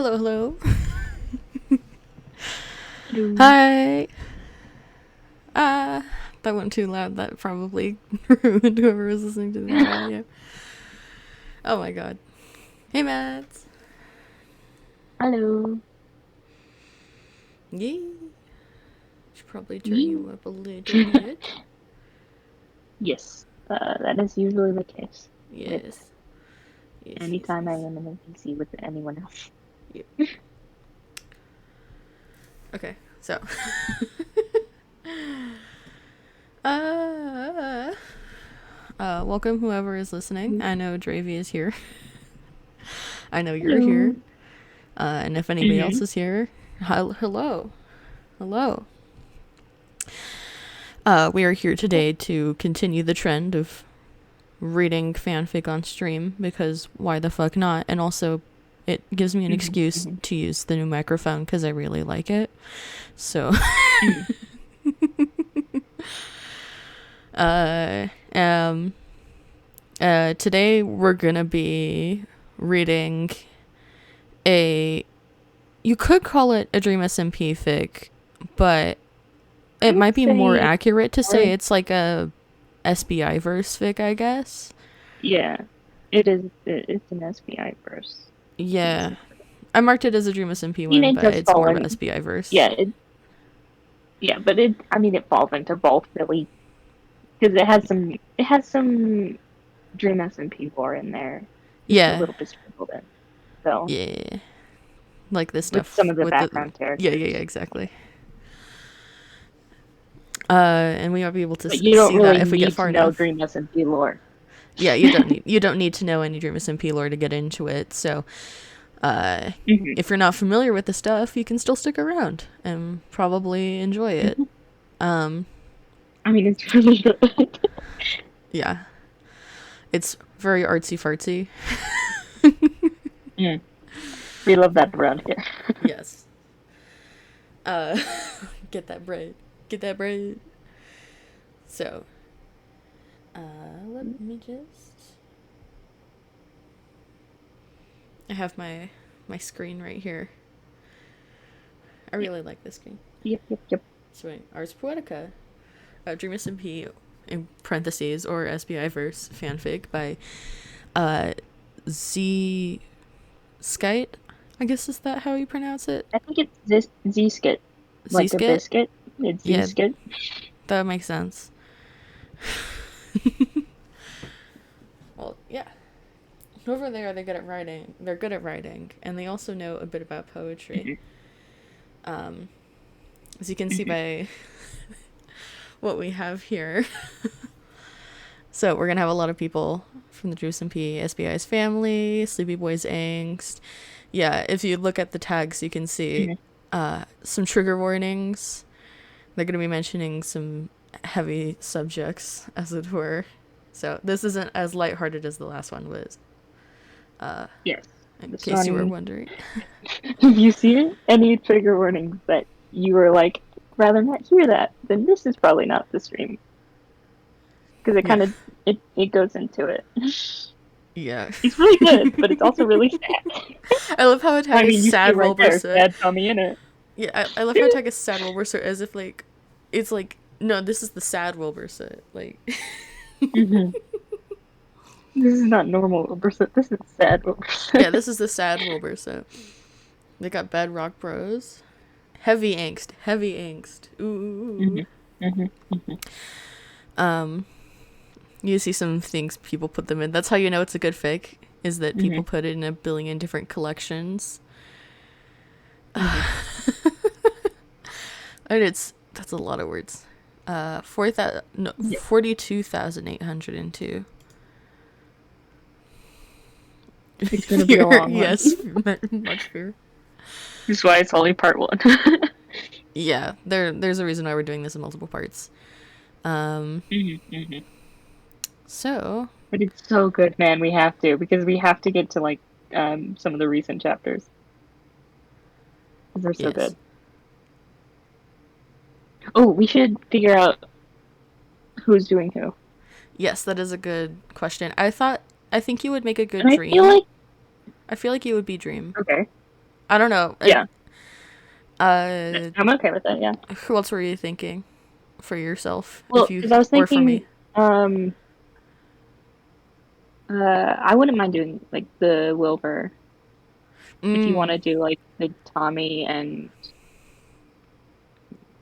Hello, hello. Hello. Hi. That went too loud. That probably ruined whoever was listening to the audio. Oh my god. Hey, Matt. Hello. Yay. Should probably turn Yee. you up a little bit. Yes, that is usually the case with Yes. Yes, yes, anytime I yes. am in a PC with anyone else. Yep. Okay, so. uh, welcome whoever is listening. I know Dravy is here. I know you're Hello. here. And if anybody else Mm-hmm. is here, hello. Hello. We are here today to continue the trend of reading fanfic on stream because why the fuck not? And also, it gives me an Mm-hmm. excuse Mm-hmm. to use the new microphone because I really like it. So, Mm-hmm. uh, um, today we're gonna be reading a. You could call it a Dream SMP fic, but I it would might be more say, accurate to or say it's like a SBI verse fic, I guess. yeah, it is. It's an SBI verse. Yeah. Basically. I marked it as a Dream SMP I mean, one, it but does it's more fall of a in. SBI verse. Yeah, yeah, but it. I mean, it falls into both really because it has some Dream SMP lore in there, just a Yeah. little bit sprinkled in. So Yeah. Like this with some stuff of the with the. background Yeah, characters. exactly. And we might be able to But you don't see that really if we get need far to know enough. Dream SMP lore. Yeah, you don't need to know any Dream SMP lore to get into it. So, uh, Hmm. if you're not familiar with the stuff, you can still stick around and probably enjoy it. Hmm. Um, I mean, it's really good. yeah, it's very artsy fartsy. Mm. We love that around here. Yes. Uh, get that bread. Get that bread. So, let me just. I have my screen right here. I Yep, really like this screen. yep, yep, yep. So, Ars Poetica, Dream SMP in parentheses or SBI verse fanfic by uh, zeeskeit. I guess is that how you pronounce it? I think it's this zeeskeit, like a Zeeskeit. biscuit. It's Yeah, zeeskeit. that makes sense. Well, yeah. Over there, they're good at writing. They're good at writing, and they also know a bit about poetry. Hmm. Um, as you can see Hmm. by what we have here. So we're gonna have a lot of people from the Juice and P SBI's family, Sleepy Boys Angst. Yeah, if you look at the tags, you can see Hmm. some trigger warnings. They're gonna be mentioning some heavy subjects, as it were. So this isn't as lighthearted as the last one was, uh, Yes. in This case you were one, wondering. if you see any trigger warnings that you were like, rather not hear that, then this is probably not the stream. Because it Yeah, kind of, it goes into it. yeah. It's really good, but it's also really sad. I love how a tag I is mean, you see sad right there, Wilbursa. sad Tommy in it. Yeah, I love how a tag is sad Wilbursa as if like it's like no, this is the sad Wilbursa. Like Hmm. This is not normal Wilbursa. This is sad Wilbursa. yeah, this is the sad Wilbursa. They got Bedrock Bros. Heavy angst, heavy angst. Ooh. Hmm. Hmm. Hmm. Um, you see some things people put them in. That's how you know it's a good fic. Is that Hmm. people put it in a billion different collections. Hmm. And it's that's a lot of words. 42,802. It's gonna be a long one. Yes, much fear. This is why it's only part one. Yeah, there's a reason why we're doing this in multiple parts. Um, Hmm. Hmm. so But it's so good, man. We have to because we have to get to like some of the recent chapters because they're so yes, good. Oh, we should figure out who's doing who. yes, that is a good question. I think you would make a good And I feel dream. like I feel like you would be dream. okay, I don't know. Yeah. I'm Uh, okay with that. Yeah. who else were you thinking for yourself, Well, because I was or for thinking, me? I wouldn't mind doing like the Wilbur if you want Mm, to do like the Tommy and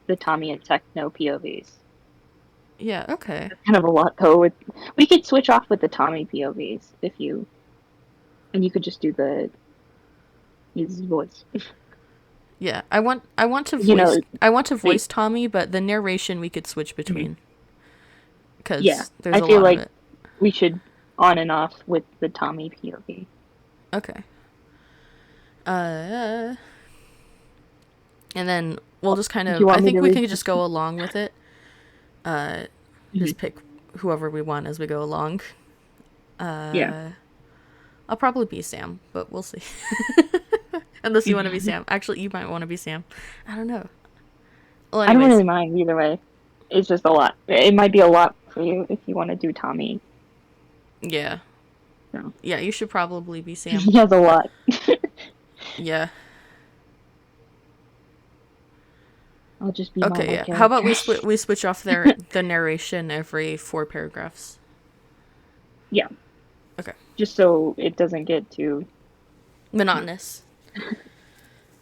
Techno POVs. yeah, okay. That's kind of a lot though. We could switch off with the Tommy POVs and you could just do the his voice. Yeah, You know, I want to they, voice Tommy, but the narration we could switch mhm. between Yeah, because there's I a feel lot of like it. we should on and off with the Tommy POV. Okay. Uh, and then we'll just kind Do of. you I want me think to we read? can just go along with it. Uh, Mhm. just pick whoever we want as we go along. Yeah. Uh, I'll probably be Sam, but we'll see. Unless you want to be Sam. Actually, you might want to be Sam. I don't know. Well, I don't really anyways. mind either way. It's just a lot. It might be a lot for you if you want to do Tommy. Yeah. So Yeah, you should probably be Sam. he has a lot. Yeah. I'll just be my Okay, old yeah. How about character. we switch off the narration every 4 paragraphs? Yeah, Okay. just so it doesn't get too. Monotonous.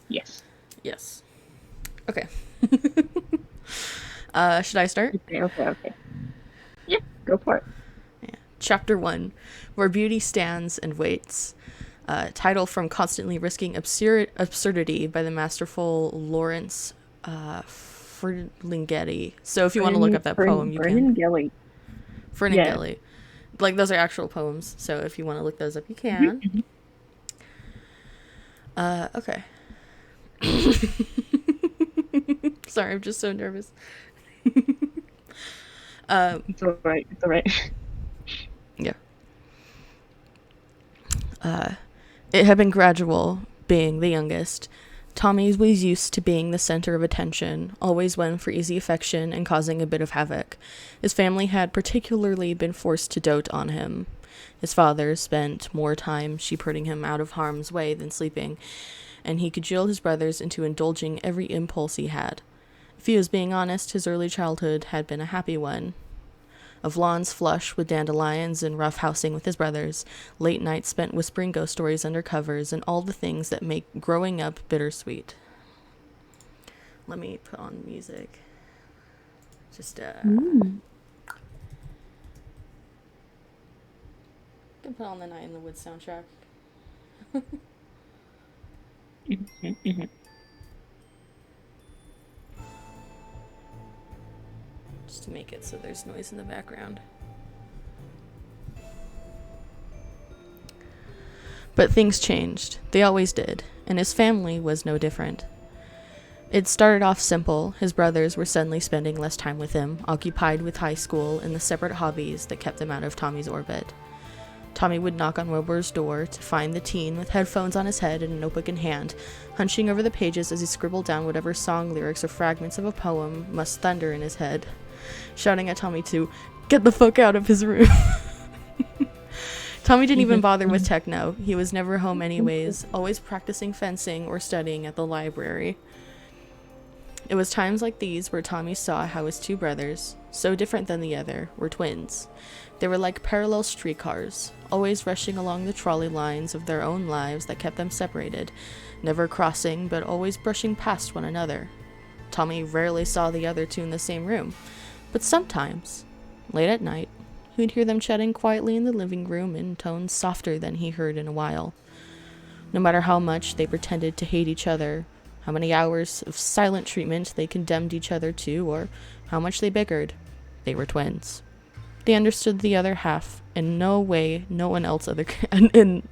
Yes. Yes. Okay. Should I start? Okay. Okay. Okay. Yeah. Go for it. Chapter 1, Where Beauty Stands and Waits. Title from Constantly Risking Absurdity by the masterful Lawrence Ferlinghetti. So if you want to look up that poem, you can. Vernon Gilly. Yeah. Ferlinghetti. Like, those are actual poems, so if you want to look those up, you can. Mhm. Okay. Sorry, I'm just so nervous. It's all right. It's all right. Yeah. It had been gradual, being the youngest. Tommy was used to being the center of attention, always one for easy affection and causing a bit of havoc. His family had particularly been forced to dote on him. His father spent more time shepherding him out of harm's way than sleeping, and he cajoled his brothers into indulging every impulse he had. If he was being honest, his early childhood had been a happy one. Of lawns flush with dandelions and rough housing with his brothers, late nights spent whispering ghost stories under covers, and all the things that make growing up bittersweet. Let me put on music. Just, Mm. I can put on the Night in the Woods soundtrack. Mhm, mhm. Just to make it so there's noise in the background. But things changed. They always did, and his family was no different. It started off simple. His brothers were suddenly spending less time with him, occupied with high school and the separate hobbies that kept them out of Tommy's orbit. Tommy would knock on Wilbur's door to find the teen with headphones on his head and a notebook in hand, hunching over the pages as he scribbled down whatever song lyrics or fragments of a poem must thunder in his head, shouting at Tommy to get the fuck out of his room. Tommy didn't even bother with techno. He was never home anyways, always practicing fencing or studying at the library. It was times like these where Tommy saw how his two brothers, so different than the other, were twins. They were like parallel streetcars, always rushing along the trolley lines of their own lives that kept them separated, never crossing but always brushing past one another. Tommy rarely saw the other two in the same room, but sometimes, late at night, he'd hear them chatting quietly in the living room in tones softer than he heard in a while. No matter how much they pretended to hate each other, how many hours of silent treatment they condemned each other to, or how much they bickered, they were twins. They understood the other half in no way no one else other in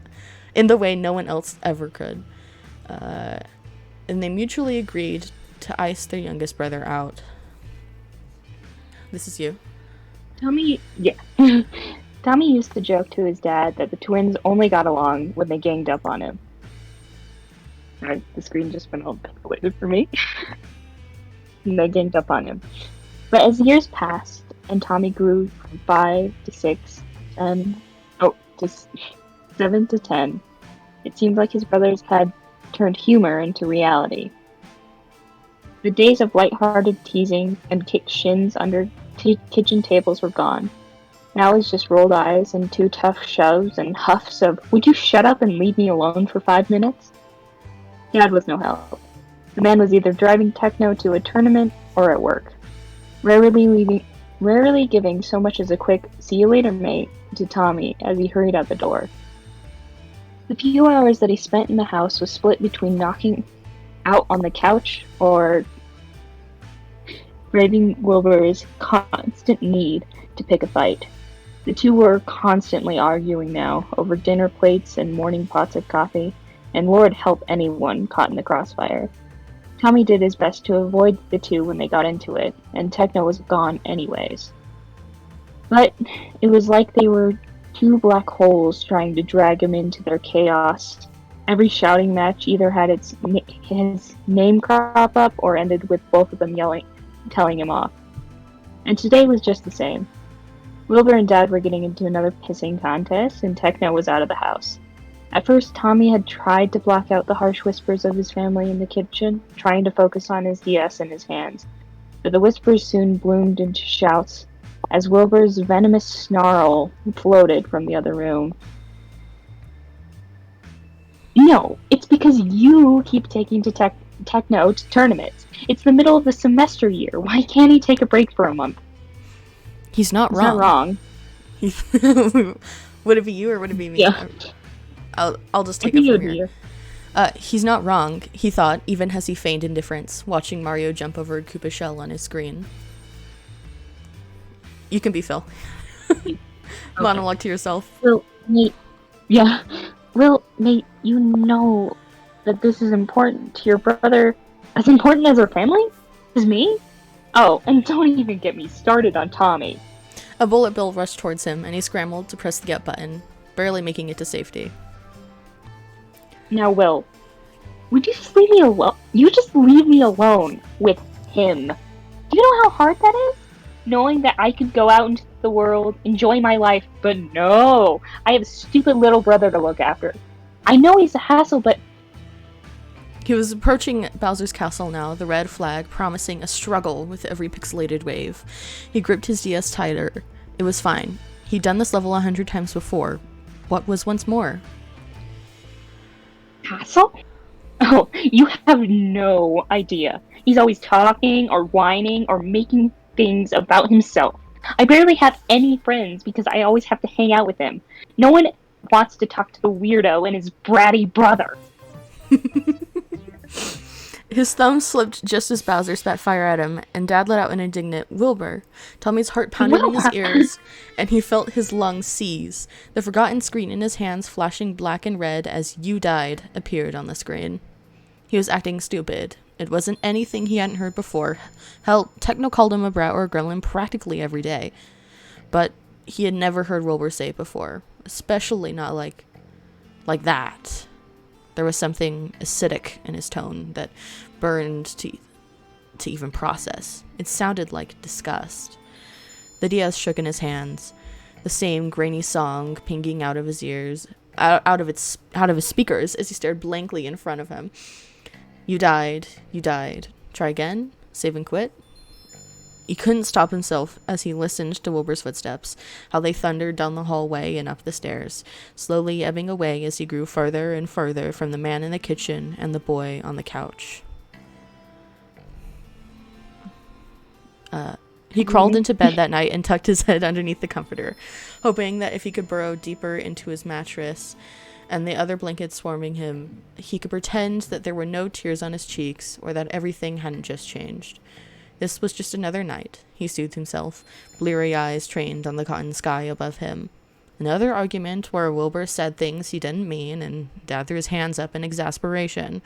the way no one else ever could, and they mutually agreed to ice their youngest brother out. This is you. Tommy, yeah. Tommy used to joke to his dad that the twins only got along when they ganged up on him. Sorry, the screen just went all pixelated for me. And they ganged up on him. But as years passed, and Tommy grew from 5 to 6, to 7 to 10, it seemed like his brothers had turned humor into reality. The days of light-hearted teasing and kicked shins under kitchen tables were gone. Now it was just rolled eyes and two tough shoves and huffs of, "Would you shut up and leave me alone for 5 minutes?" Dad was no help. The man was either driving Techno to a tournament or at work, rarely giving so much as a quick "see you later, mate" to Tommy as he hurried out the door. The few hours that he spent in the house was split between knocking out on the couch or braving Wilbur's constant need to pick a fight. The two were constantly arguing now over dinner plates and morning pots of coffee, and Lord help anyone caught in the crossfire. Tommy did his best to avoid the two when they got into it, and Techno was gone anyways. But it was like they were two black holes trying to drag him into their chaos. Every shouting match either had his name crop up or ended with both of them telling him off. And today was just the same. Wilbur and Dad were getting into another pissing contest, and Techno was out of the house. At first, Tommy had tried to block out the harsh whispers of his family in the kitchen, trying to focus on his DS in his hands. But the whispers soon bloomed into shouts as Wilbur's venomous snarl floated from the other room. "No, it's because you keep taking to Techno to tournaments. It's the middle of the semester year. Why can't he take a break for a month?" He's not wrong. Would it be you or would it be me? Yeah. I'll just take it from here. He's not wrong, he thought, even as he feigned indifference, watching Mario jump over a Koopa shell on his screen. You can be Phil. Okay. Monologue to yourself. Well, Nate, yeah. Well, Nate, you know that this is important to your brother. As important as our family? As me? Oh, and don't even get me started on Tommy. A bullet bill rushed towards him, and he scrambled to press the get button, barely making it to safety. Now, Will, would you just leave me alone? You just leave me alone with him. Do you know how hard that is? Knowing that I could go out into the world, enjoy my life, but no, I have a stupid little brother to look after. I know he's a hassle, but... He was approaching Bowser's castle now, the red flag promising a struggle with every pixelated wave. He gripped his DS tighter. It was fine. He'd done this level 100 times before. What was once more? Castle? Oh, you have no idea. He's always talking or whining or making things about himself. I barely have any friends because I always have to hang out with him. No one wants to talk to the weirdo and his bratty brother. His thumb slipped just as Bowser spat fire at him, and Dad let out an indignant "Wilbur." Tommy's heart pounded in his ears, and he felt his lungs seize. The forgotten screen in his hands flashing black and red as "You Died" appeared on the screen. He was acting stupid. It wasn't anything he hadn't heard before. Hell, Techno called him a brat or a gremlin practically every day. But he had never heard Wilbur say it before, especially not like that. There was something acidic in his tone that burned to even process. It sounded like disgust. The DS shook in his hands, the same grainy song pinging out of his ears, out of his speakers as he stared blankly in front of him. You died. Try again? Save and quit? He couldn't stop himself as he listened to Wilbur's footsteps, how they thundered down the hallway and up the stairs, slowly ebbing away as he grew further and further from the man in the kitchen and the boy on the couch. He crawled into bed that night and tucked his head underneath the comforter, hoping that if he could burrow deeper into his mattress and the other blankets swarming him, he could pretend that there were no tears on his cheeks or that everything hadn't just changed. This was just another night, he soothed himself, bleary eyes trained on the cotton sky above him. Another argument where Wilbur said things he didn't mean, and Dad threw his hands up in exasperation.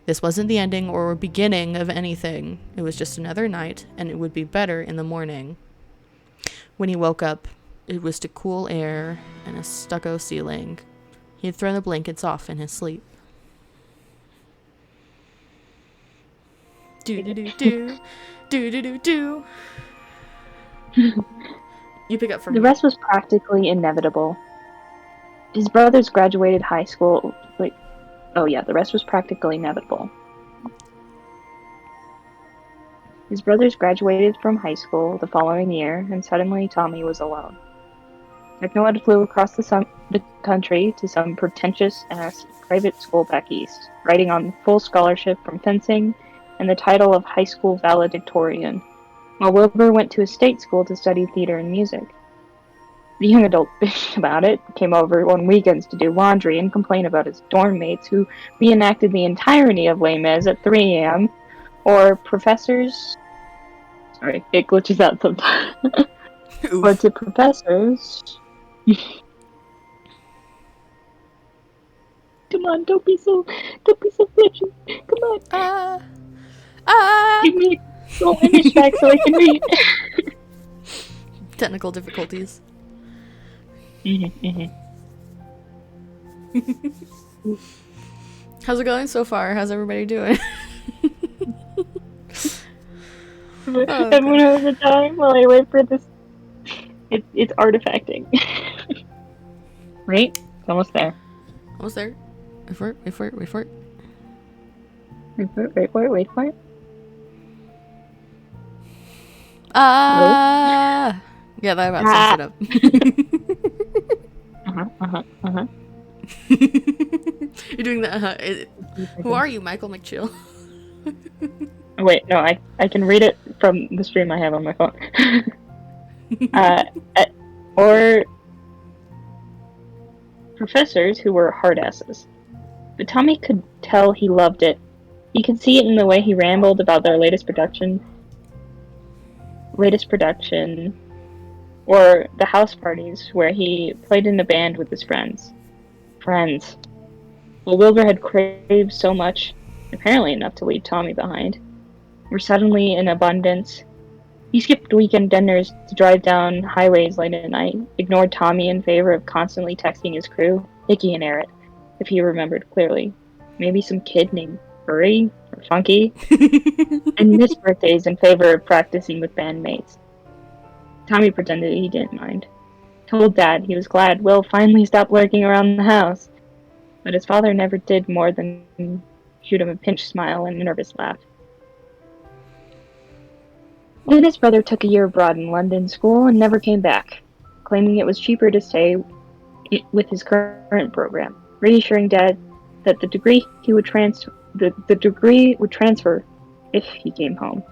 This wasn't the ending or beginning of anything. It was just another night, and it would be better in the morning. When he woke up, it was to cool air and a stucco ceiling. He had thrown the blankets off in his sleep. Do-do-do-do. Do-do-do-do. You pick up from The rest was practically inevitable. His brothers graduated high school. Oh yeah, the rest was practically inevitable. His brothers graduated from high school the following year, and suddenly Tommy was alone. Techno had flew across the country to some pretentious-ass private school back east, riding on full scholarship from fencing and the title of high school valedictorian, while Wilbur went to a state school to study theater and music. The young adult bitched about it, came over on weekends to do laundry, and complained about his dorm mates who reenacted the entirety of Les Mis at 3 a.m., or professors. Sorry, it glitches out sometimes. Or to professors. Come on, don't be so glitchy. Come on. Give me a little image back so I can read. Technical difficulties. How's it going so far? How's everybody doing? Everyone has a time while I wait for this. It's artifacting. Right? It's almost there. Almost there. Wait for it. Wait for it. Yeah, that about sums it up. You're doing that. Who are you, Michael McChill? Wait, no, I can read it from the stream I have on my phone. Or professors who were hardasses. But Tommy could tell he loved it. You could see it in the way he rambled about their latest production, or the house parties where he played in a band with his friends. Well, Wilbur had craved so much, apparently enough to leave Tommy behind, were suddenly in abundance. He skipped weekend dinners to drive down highways late at night, ignored Tommy in favor of constantly texting his crew, Nicky and Eric, if he remembered clearly. Maybe some kid named Furry or Funky, and missed birthdays in favor of practicing with bandmates. Tommy pretended he didn't mind. Told Dad he was glad Will finally stopped lurking around the house, but his father never did more than shoot him a pinched smile and a nervous laugh. Then his brother took a year abroad in London school and never came back, claiming it was cheaper to stay with his current program, reassuring Dad that the degree would transfer if he came home.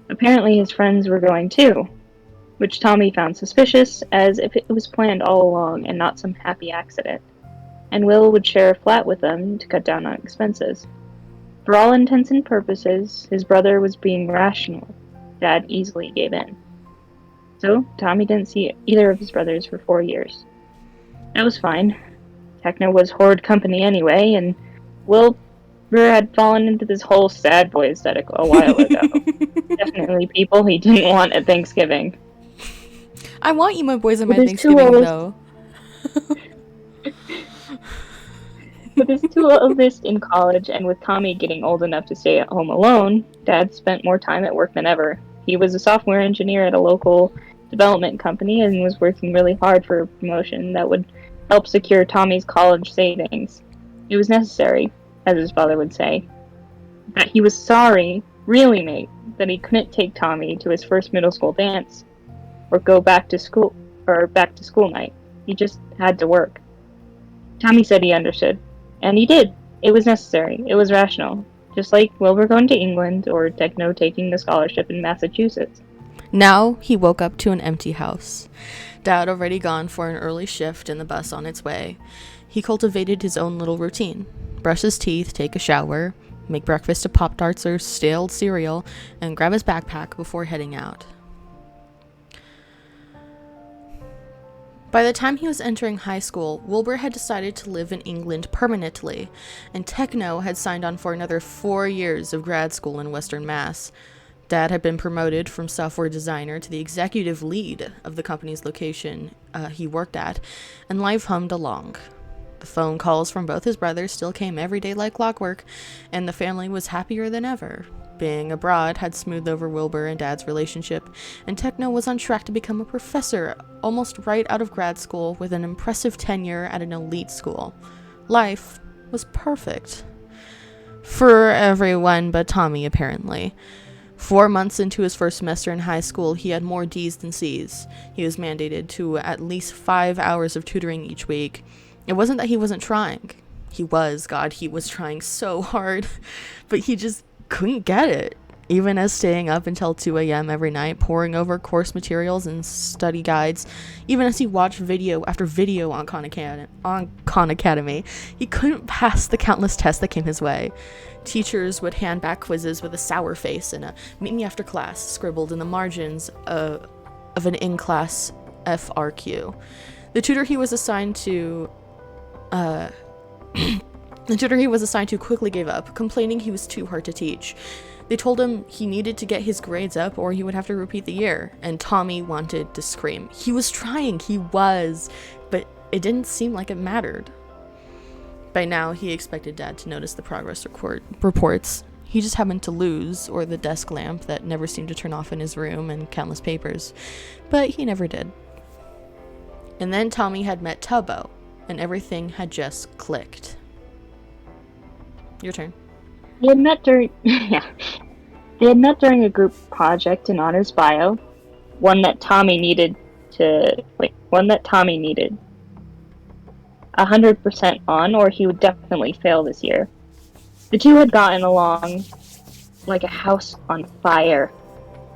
Apparently his friends were going too, which Tommy found suspicious, as if it was planned all along and not some happy accident, and Will would share a flat with them to cut down on expenses. For all intents and purposes, his brother was being rational. Dad easily gave in. So, Tommy didn't see either of his brothers for 4 years. That was fine. Techno was horde company anyway, and Wilbur had fallen into this whole sad boy aesthetic a while ago. Definitely people he didn't want at Thanksgiving. I want you, my boys, at my Thanksgiving, though. With his two oldest in college, and with Tommy getting old enough to stay at home alone, Dad spent more time at work than ever. He was a software engineer at a local development company and was working really hard for a promotion that would help secure Tommy's college savings. It was necessary, as his father would say. That he was sorry, really, mate, that he couldn't take Tommy to his first middle school dance, or go back to school night. He just had to work. Tommy said he understood. And he did. It was necessary. It was rational. Just like Wilbur going to England or Techno taking the scholarship in Massachusetts. Now he woke up to an empty house. Dad already gone for an early shift and the bus on its way. He cultivated his own little routine. Brush his teeth, take a shower, make breakfast of Pop-Tarts or stale cereal, and grab his backpack before heading out. By the time he was entering high school, Wilbur had decided to live in England permanently, and Techno had signed on for another 4 years of grad school in Western Mass. Dad had been promoted from software designer to the executive lead of the company's location he worked at, and life hummed along. The phone calls from both his brothers still came every day like clockwork, and the family was happier than ever. being abroad had smoothed over Wilbur and Dad's relationship, and Techno was on track to become a professor almost right out of grad school with an impressive tenure at an elite school. Life was perfect. For everyone but Tommy, apparently. 4 months into his first semester in high school, he had more D's than C's. He was mandated to at least 5 hours of tutoring each week. It wasn't that he wasn't trying. He was trying so hard, but he just couldn't get it. Even as staying up until 2 a.m. every night, poring over course materials and study guides, even as he watched video after video on Khan Academy, he couldn't pass the countless tests that came his way. Teachers would hand back quizzes with a sour face and a "meet me after class" scribbled in the margins of an in-class FRQ. The tutor he was assigned to quickly gave up, complaining he was too hard to teach. They told him he needed to get his grades up or he would have to repeat the year, and Tommy wanted to scream. He was trying, but it didn't seem like it mattered. By now, he expected Dad to notice the progress reports. He just happened to lose, or the desk lamp that never seemed to turn off in his room, and countless papers. But he never did. And then Tommy had met Tubbo, and everything had just clicked. Your turn. They had met during a group project in honors bio, one that Tommy needed 100% on, or he would definitely fail this year. The two had gotten along like a house on fire.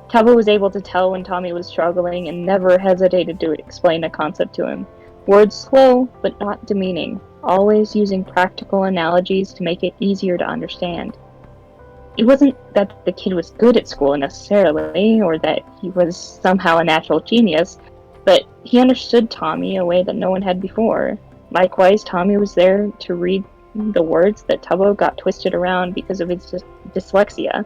Tubbo was able to tell when Tommy was struggling and never hesitated to explain a concept to him. Words slow, but not demeaning, always using practical analogies to make it easier to understand. It wasn't that the kid was good at school necessarily, or that he was somehow a natural genius, but he understood Tommy a way that no one had before. Likewise, Tommy was there to read the words that Tubbo got twisted around because of his dyslexia,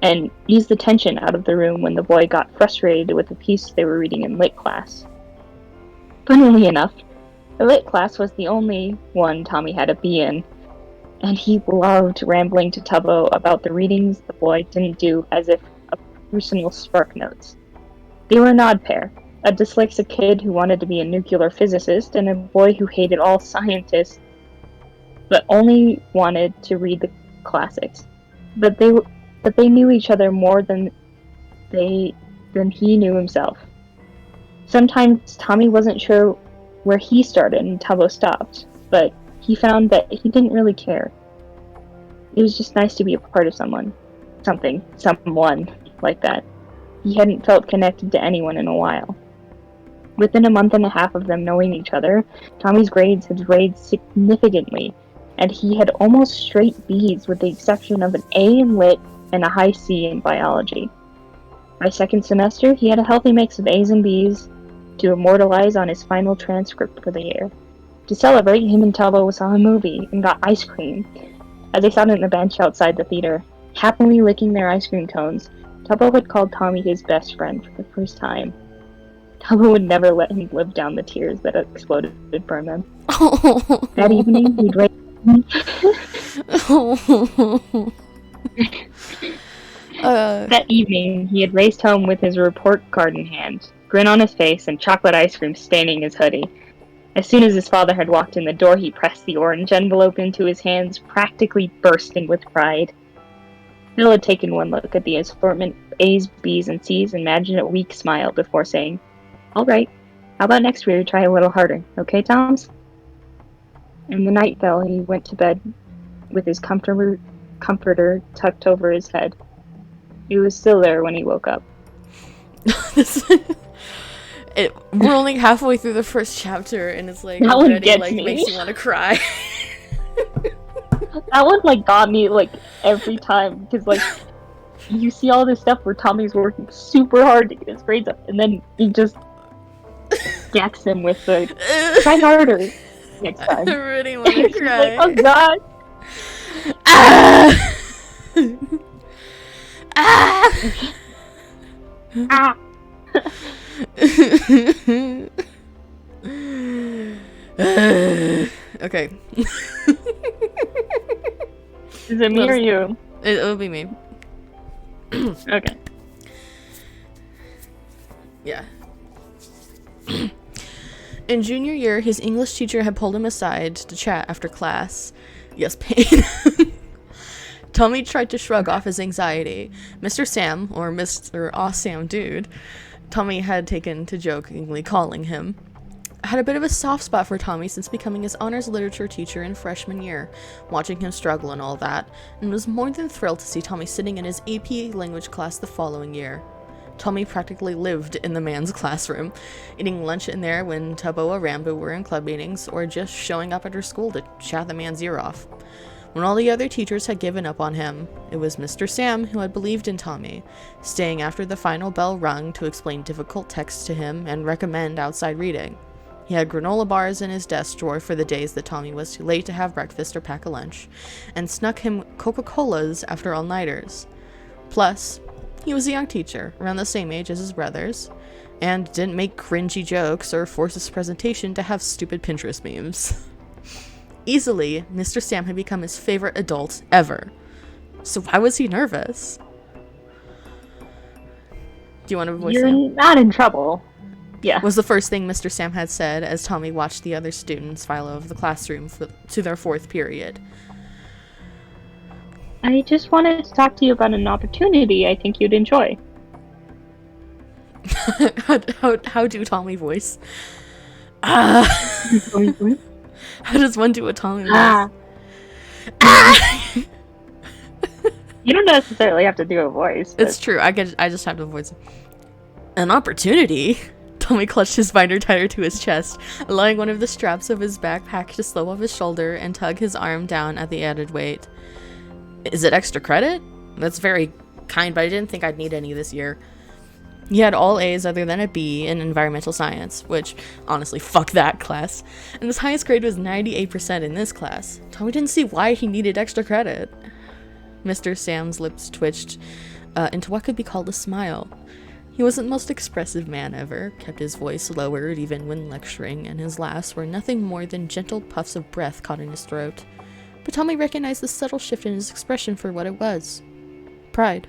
and ease the tension out of the room when the boy got frustrated with the piece they were reading in lit class. Funnily enough, the lit class was the only one Tommy had a B in, and he loved rambling to Tubbo about the readings the boy didn't do as if a personal spark notes. They were an odd pair, a dyslexic kid who wanted to be a nuclear physicist and a boy who hated all scientists but only wanted to read the classics. But they knew each other more than he knew himself. Sometimes Tommy wasn't sure where he started and Tubbo stopped, but he found that he didn't really care. It was just nice to be a part of someone like that. He hadn't felt connected to anyone in a while. Within a month and a half of them knowing each other, Tommy's grades had raised significantly, and he had almost straight B's with the exception of an A in Lit and a high C in biology. By second semester, he had a healthy mix of A's and B's to immortalize on his final transcript for the year. To celebrate, him and Tubbo saw a movie and got ice cream. As they sat on the bench outside the theater, happily licking their ice cream cones, Tubbo had called Tommy his best friend for the first time. Tubbo would never let him live down the tears that had exploded from him. That evening, he'd raised That evening, he had raced home with his report card in hand, grin on his face, and chocolate ice cream staining his hoodie. As soon as his father had walked in the door, he pressed the orange envelope into his hands, practically bursting with pride. Bill had taken one look at the assortment of A's, B's, and C's and imagined a weak smile before saying, "All right, how about next year we try a little harder, okay, Toms?" And the night fell, and he went to bed with his comforter tucked over his head. It was still there when he woke up. We're only halfway through the first chapter, and it's like that already one gets me. Makes you want to cry. That one got me every time because you see all this stuff where Tommy's working super hard to get his grades up, and then he just gets him with the try harder next time. I really want to cry. Oh god. Ah! Ah! Ah. Okay. Is it me or you? It'll be me. Okay. Yeah. In junior year, his English teacher had pulled him aside to chat after class. Yes, pain. Tommy tried to shrug off his anxiety. Mr. Sam, or Mr. Awesome Dude, Tommy had taken to jokingly calling him, had a bit of a soft spot for Tommy since becoming his honors literature teacher in freshman year, watching him struggle and all that, and was more than thrilled to see Tommy sitting in his AP language class the following year. Tommy practically lived in the man's classroom, eating lunch in there when Tubbo or Rambo were in club meetings, or just showing up at her school to chat the man's ear off. When all the other teachers had given up on him, it was Mr. Sam who had believed in Tommy, staying after the final bell rung to explain difficult texts to him and recommend outside reading. He had granola bars in his desk drawer for the days that Tommy was too late to have breakfast or pack a lunch, and snuck him Coca-Colas after all-nighters. Plus, he was a young teacher, around the same age as his brothers, and didn't make cringy jokes or force his presentation to have stupid Pinterest memes. Easily, Mr. Sam had become his favorite adult ever. So why was he nervous? Do you want to voice You're Sam? not in trouble. Yeah. Was the first thing Mr. Sam had said as Tommy watched the other students file out of the classroom to their fourth period. I just wanted to talk to you about an opportunity I think you'd enjoy. How do Tommy voice? How does one do a Tommy voice? You don't necessarily have to do a voice. But... It's true. I just have to voice. An opportunity? Tommy clutched his binder tighter to his chest, allowing one of the straps of his backpack to slope off his shoulder and tug his arm down at the added weight. Is it extra credit? That's very kind, but I didn't think I'd need any this year. He had all A's other than a B in environmental science, which, honestly, fuck that class. And his highest grade was 98% in this class. Tommy didn't see why he needed extra credit. Mr. Sam's lips twitched into what could be called a smile. He wasn't the most expressive man ever, kept his voice lowered even when lecturing, and his laughs were nothing more than gentle puffs of breath caught in his throat. But Tommy recognized the subtle shift in his expression for what it was. Pride.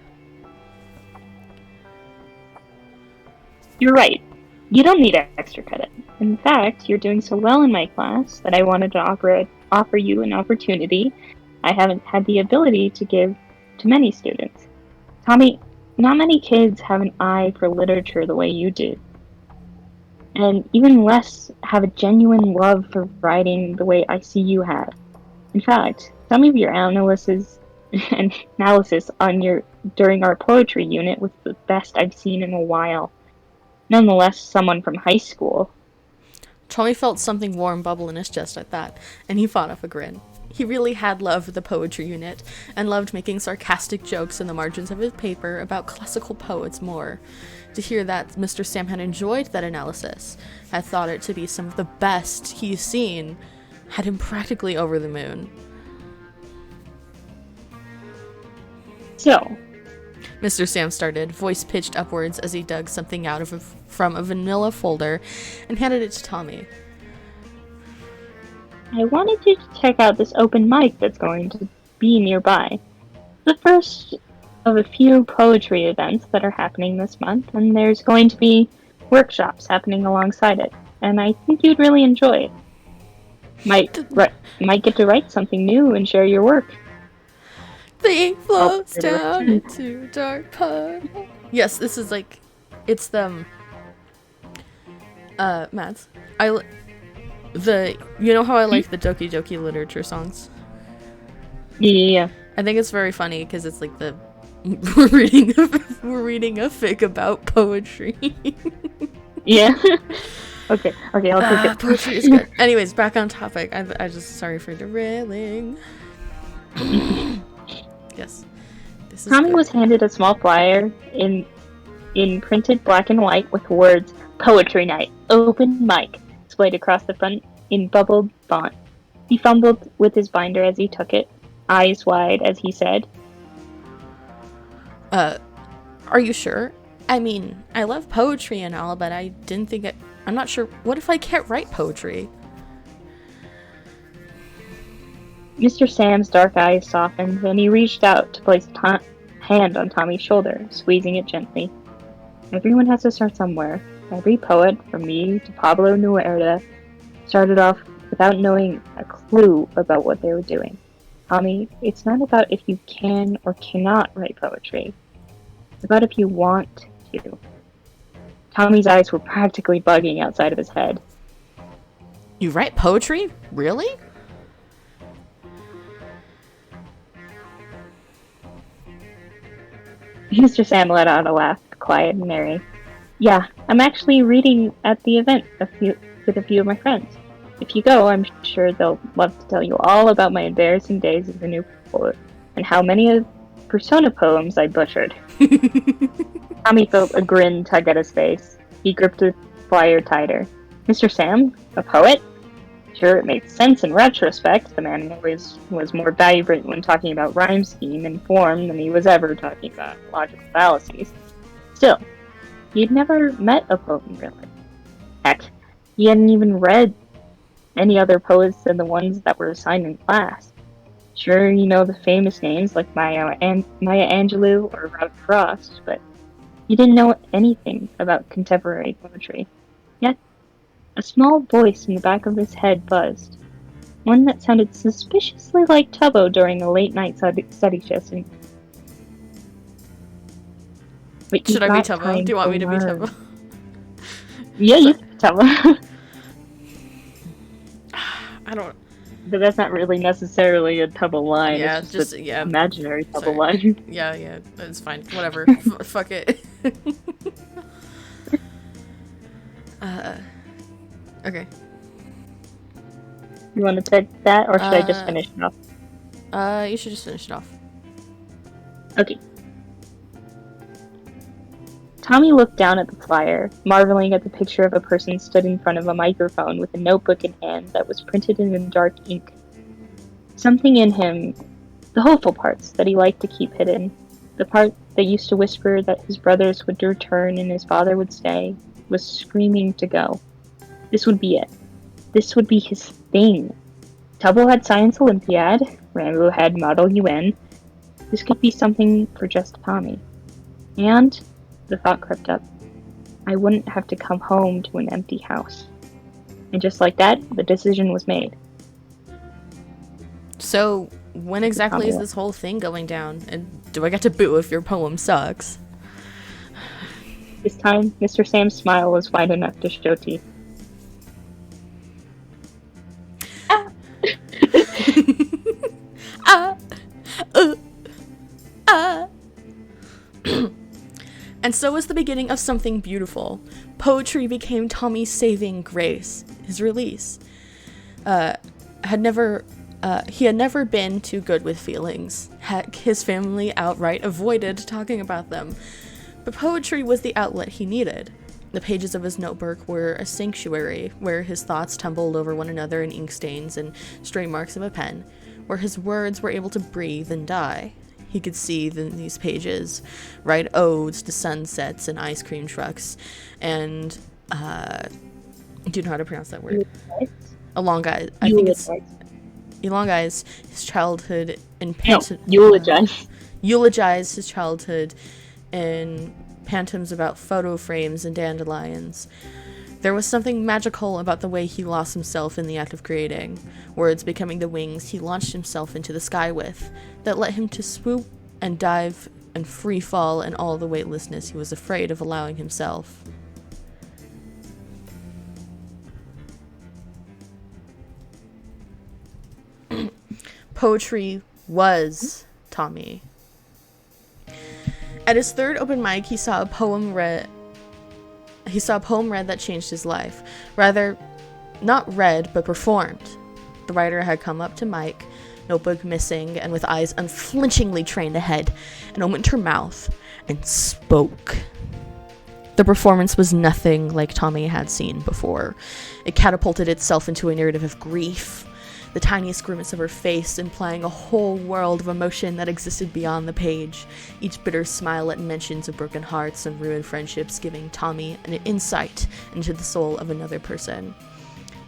You're right. You don't need extra credit. In fact, you're doing so well in my class that I wanted to offer you an opportunity I haven't had the ability to give to many students. Tommy, not many kids have an eye for literature the way you do. And even less have a genuine love for writing the way I see you have. In fact, some of your analysis during our poetry unit was the best I've seen in a while. Nonetheless, someone from high school. Tommy felt something warm bubble in his chest at that, and he fought off a grin. He really had loved the poetry unit, and loved making sarcastic jokes in the margins of his paper about classical poets more. To hear that Mr. Sam had enjoyed that analysis, had thought it to be some of the best he's seen, had him practically over the moon. So, Mr. Sam started, voice pitched upwards as he dug something out from a vanilla folder and handed it to Tommy. I wanted you to check out this open mic that's going to be nearby. The first of a few poetry events that are happening this month, and there's going to be workshops happening alongside it, and I think you'd really enjoy it. Might get to write something new and share your work. The ink flows down into dark pond. Yes, this is like, it's the Mads. You know how I like the Doki Doki literature songs? Yeah. I think it's very funny because it's like we're reading a fic about poetry. Yeah. Okay, I'll take it. Poetry is good. Anyways, back on topic. I just sorry for derailing. Yes. This is Tommy good. was handed a small flyer in printed black and white with words "Poetry Night, Open Mic" displayed across the front in bubbled font. He fumbled with his binder as he took it, eyes wide as he said, Are you sure? I mean, I love poetry and all, but I didn't think I'm not sure. What if I can't write poetry? Mr. Sam's dark eyes softened, and he reached out to place a hand on Tommy's shoulder, squeezing it gently. Everyone has to start somewhere. Every poet, from me to Pablo Neruda, started off without knowing a clue about what they were doing. Tommy, it's not about if you can or cannot write poetry. It's about if you want to. Tommy's eyes were practically bugging outside of his head. You write poetry? Really? Mr. Sam let out a laugh, quiet and merry. Yeah, I'm actually reading at the event with a few of my friends. If you go, I'm sure they'll love to tell you all about my embarrassing days as a new poet and how many of persona poems I butchered. Tommy felt a grin tug at his face. He gripped the flyer tighter. Mr. Sam? A poet? Sure, it makes sense in retrospect. The man always was more vibrant when talking about rhyme scheme and form than he was ever talking about logical fallacies. Still, he'd never met a poet really. Heck, he hadn't even read any other poets than the ones that were assigned in class. Sure, you know the famous names like Maya Angelou or Robert Frost, but he didn't know anything about contemporary poetry. Yet, a small voice in the back of his head buzzed. One that sounded suspiciously like Tubbo during a late-night study session. Should I be Tubbo? Do you want me to be Tubbo? Yeah, you can be Tubbo. I don't... But that's not really necessarily a Tubbo line. Yeah, it's just yeah. Imaginary Tubbo line. Yeah, it's fine. Whatever. Fuck it. Okay. You want to take that, or should I just finish it off? You should just finish it off. Okay. Tommy looked down at the flyer, marveling at the picture of a person stood in front of a microphone with a notebook in hand that was printed in dark ink. Something in him, the hopeful parts that he liked to keep hidden, the part that used to whisper that his brothers would return and his father would stay, was screaming to go. This would be it. This would be his thing. Tubbo had Science Olympiad, Rambo had Model UN. This could be something for just Tommy. And the thought crept up. I wouldn't have to come home to an empty house. And just like that, the decision was made. So, when exactly is this whole thing going down? And do I get to boo if your poem sucks? This time, Mr. Sam's smile was wide enough to show teeth. And so was the beginning of something beautiful. Poetry became Tommy's saving grace, his release. He had never been too good with feelings. Heck, his family outright avoided talking about them. But poetry was the outlet he needed. The pages of his notebook were a sanctuary where his thoughts tumbled over one another in ink stains and stray marks of a pen, where his words were able to breathe and die. He could see in these pages write odes to sunsets and ice cream trucks, and do you know how to pronounce that word? Elongize. I think it's elongize his childhood in eulogize his childhood in pantoms about photo frames and dandelions. There was something magical about the way he lost himself in the act of creating, words becoming the wings he launched himself into the sky with, that let him to swoop and dive and free fall in all the weightlessness he was afraid of allowing himself. Poetry was Tommy. At his third open mic, he saw a poem read that changed his life. Rather, not read, but performed. The writer had come up to Mike, notebook missing, and with eyes unflinchingly trained ahead, and opened her mouth and spoke. The performance was nothing like Tommy had seen before. It catapulted itself into a narrative of grief, the tiniest grimace of her face implying a whole world of emotion that existed beyond the page, each bitter smile at mentions of broken hearts and ruined friendships giving Tommy an insight into the soul of another person.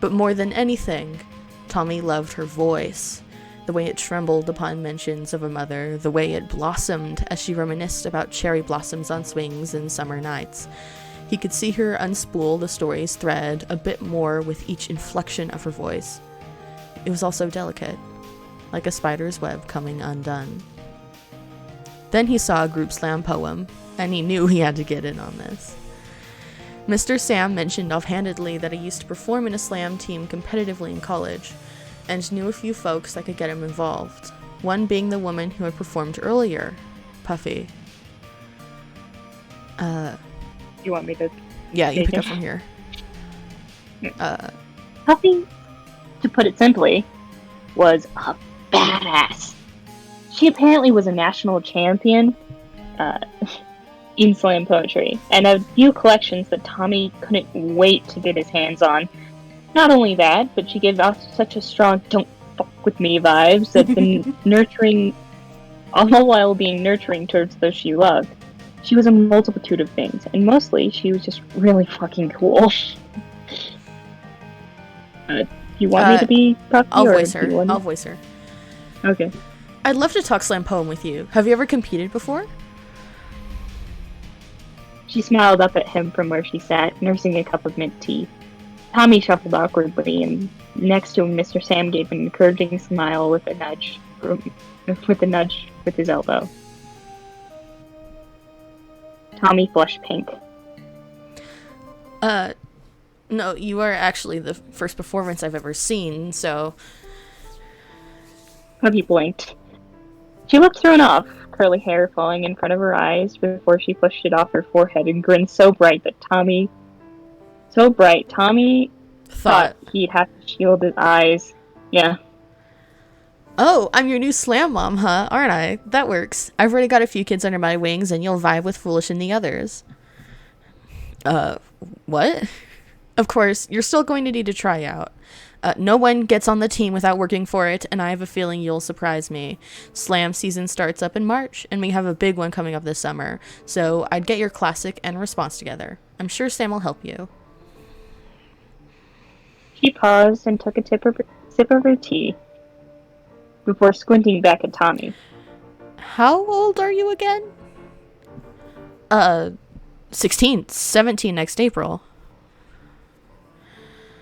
But more than anything, Tommy loved her voice. the way it trembled upon mentions of a mother, the way it blossomed as she reminisced about cherry blossoms on swings and summer nights. He could see her unspool the story's thread a bit more with each inflection of her voice. It was all so delicate, like a spider's web coming undone. Then he saw a group slam poem, and he knew he had to get in on this. Mr. Sam mentioned offhandedly that he used to perform in a slam team competitively in college, and knew a few folks that could get him involved, one being the woman who had performed earlier, Puffy. You want me to... Yeah, you pick up from here. Puffy, to put it simply, was a badass. She apparently was a national champion in slam poetry, and a few collections that Tommy couldn't wait to get his hands on. Not only that, but she gave off such a strong "don't fuck with me" vibes that been nurturing, all the while being nurturing towards those she loved. She was a multitude of things, and mostly she was just really fucking cool. You want me to be Puffy? I'll voice her. I'll voice her. Okay. I'd love to talk slam poem with you. Have you ever competed before? She smiled up at him from where she sat, nursing a cup of mint tea. Tommy shuffled awkwardly, and next to him, Mr. Sam gave an encouraging smile with a nudge with his elbow. Tommy flushed pink. No, you are actually the first performance I've ever seen, so... Puffy blinked. She looked thrown off, curly hair falling in front of her eyes before she pushed it off her forehead and grinned so bright Tommy thought he'd have to shield his eyes. Yeah. Oh, I'm your new slam mom, huh? Aren't I? That works. I've already got a few kids under my wings, and you'll vibe with Foolish and the others. What? Of course, you're still going to need to try out. No one gets on the team without working for it, and I have a feeling you'll surprise me. Slam season starts up in March, and we have a big one coming up this summer, so I'd get your classic and response together. I'm sure Sam will help you. She paused and took a sip of her tea before squinting back at Tommy. How old are you again? 16, 17 next April.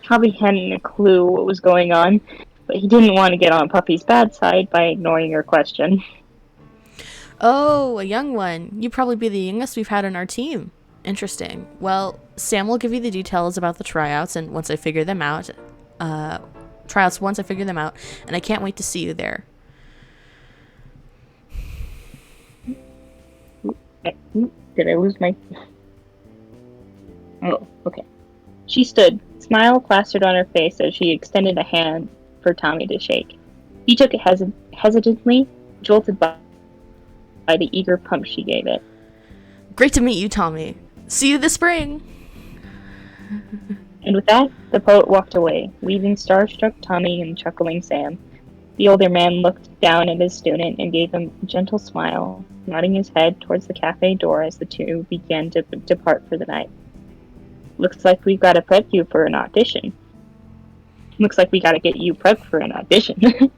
Tommy hadn't a clue what was going on, but he didn't want to get on Puffy's bad side by ignoring her question. Oh, a young one. You'd probably be the youngest we've had on our team. Interesting. Well, Sam will give you the details about the tryouts once I figure them out, and I can't wait to see you there. Did I lose my... Oh, okay. She stood, smile plastered on her face as she extended a hand for Tommy to shake. He took it hesitantly, jolted by the eager pump she gave it. Great to meet you, Tommy. See you this spring! And with that, the poet walked away, leaving starstruck Tommy and chuckling Sam. The older man looked down at his student and gave him a gentle smile, nodding his head towards the cafe door as the two began to depart for the night. Looks like we've got to prep you for an audition. Looks like we got to get you prepped for an audition.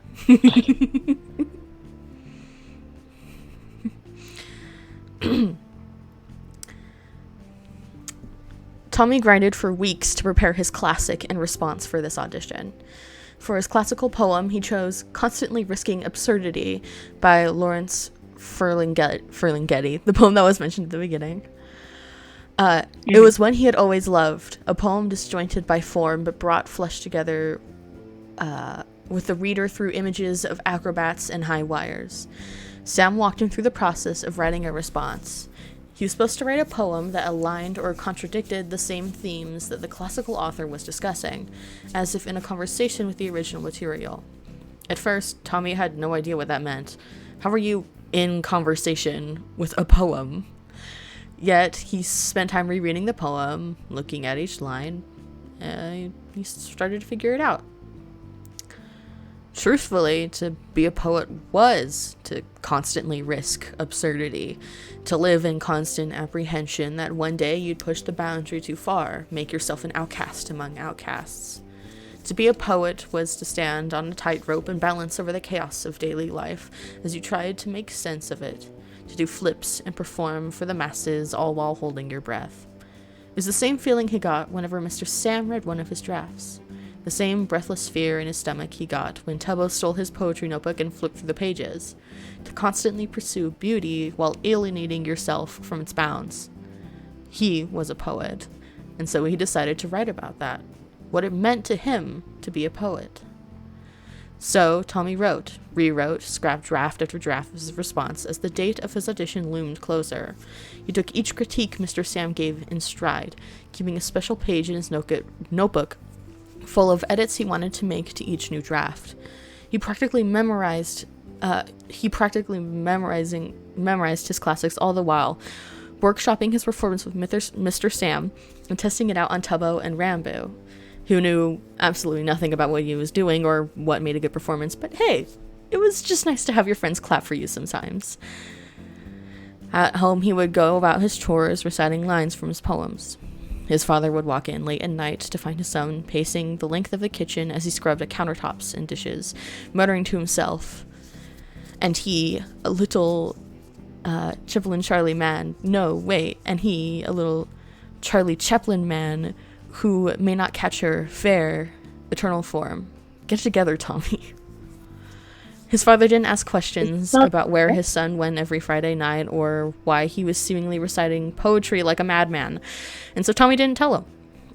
Tommy grinded for weeks to prepare his classic in response for this audition. For his classical poem, he chose Constantly Risking Absurdity by Lawrence Ferlinghetti, the poem that was mentioned at the beginning. It was one he had always loved, a poem disjointed by form but brought flesh together with the reader through images of acrobats and high wires. Sam walked him through the process of writing a response. He was supposed to write a poem that aligned or contradicted the same themes that the classical author was discussing, as if in a conversation with the original material. At first, Tommy had no idea what that meant. How are you in conversation with a poem? Yet, he spent time rereading the poem, looking at each line, and he started to figure it out. Truthfully, to be a poet was to constantly risk absurdity, to live in constant apprehension that one day you'd push the boundary too far, make yourself an outcast among outcasts. To be a poet was to stand on a tightrope and balance over the chaos of daily life as you tried to make sense of it, to do flips and perform for the masses, all while holding your breath. It was the same feeling he got whenever Mr. Sam read one of his drafts. The same breathless fear in his stomach he got when Tubbo stole his poetry notebook and flipped through the pages. To constantly pursue beauty while alienating yourself from its bounds. He was a poet, and so he decided to write about that. What it meant to him to be a poet. So, Tommy wrote, rewrote, scrapped draft after draft of his response as the date of his audition loomed closer. He took each critique Mr. Sam gave in stride, keeping a special page in his notebook full of edits he wanted to make to each new draft. He practically memorized his classics all the while, workshopping his performance with Mr. Sam and testing it out on Tubbo and Rambo, who knew absolutely nothing about what he was doing or what made a good performance, but hey, it was just nice to have your friends clap for you sometimes. At home, he would go about his chores, reciting lines from his poems. His father would walk in late at night to find his son pacing the length of the kitchen as he scrubbed at countertops and dishes, muttering to himself. And he, a little Chaplin Charlie man, and he, a little Charlie Chaplin man, who may not catch her fair, eternal form. Get together, Tommy. His father didn't ask questions about where his son went every Friday night or why he was seemingly reciting poetry like a madman, and so Tommy didn't tell him.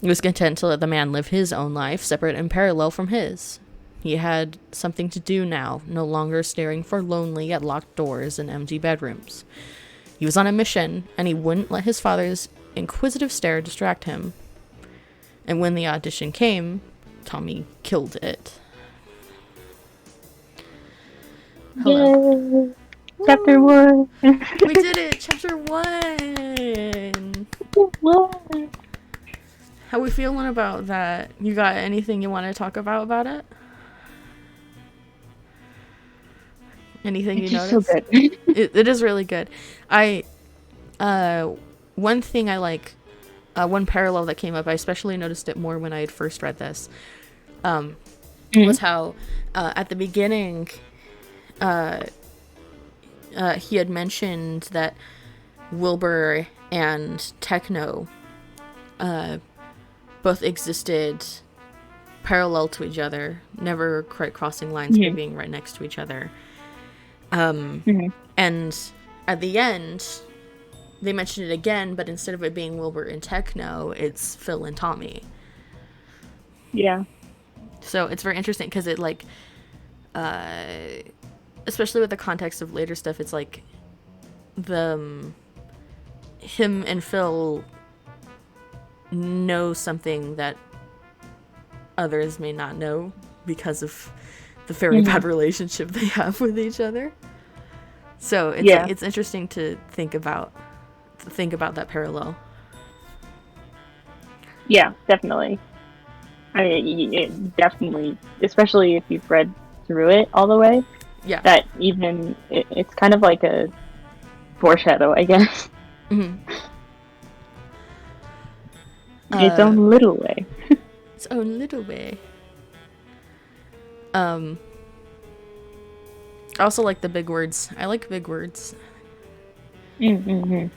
He was content to let the man live his own life, separate and parallel from his. He had something to do now, no longer staring forlornly at locked doors and empty bedrooms. He was on a mission, and he wouldn't let his father's inquisitive stare distract him. And when the audition came, Tommy killed it. Hello. Yay. Chapter 1. We did it! Chapter 1! How we feeling about that? You got anything you want to talk about it? Anything you noticed? So good. It is really good. One thing I like, one parallel that came up, I especially noticed it more when I had first read this, was how at the beginning, he had mentioned that Wilbur and Techno both existed parallel to each other, never quite crossing lines, but being right next to each other. And at the end, they mentioned it again, but instead of it being Wilbur and Techno, it's Phil and Tommy. Yeah. So it's very interesting because it, like, especially with the context of later stuff, it's like him and Phil know something that others may not know because of the very bad relationship they have with each other. So it's interesting to think about that parallel. Yeah, definitely. I mean, it definitely, especially if you've read through it all the way. Yeah. That even it's kind of like a foreshadow, I guess. Its own little way. Its own little way. I also like the big words. I like big words. It's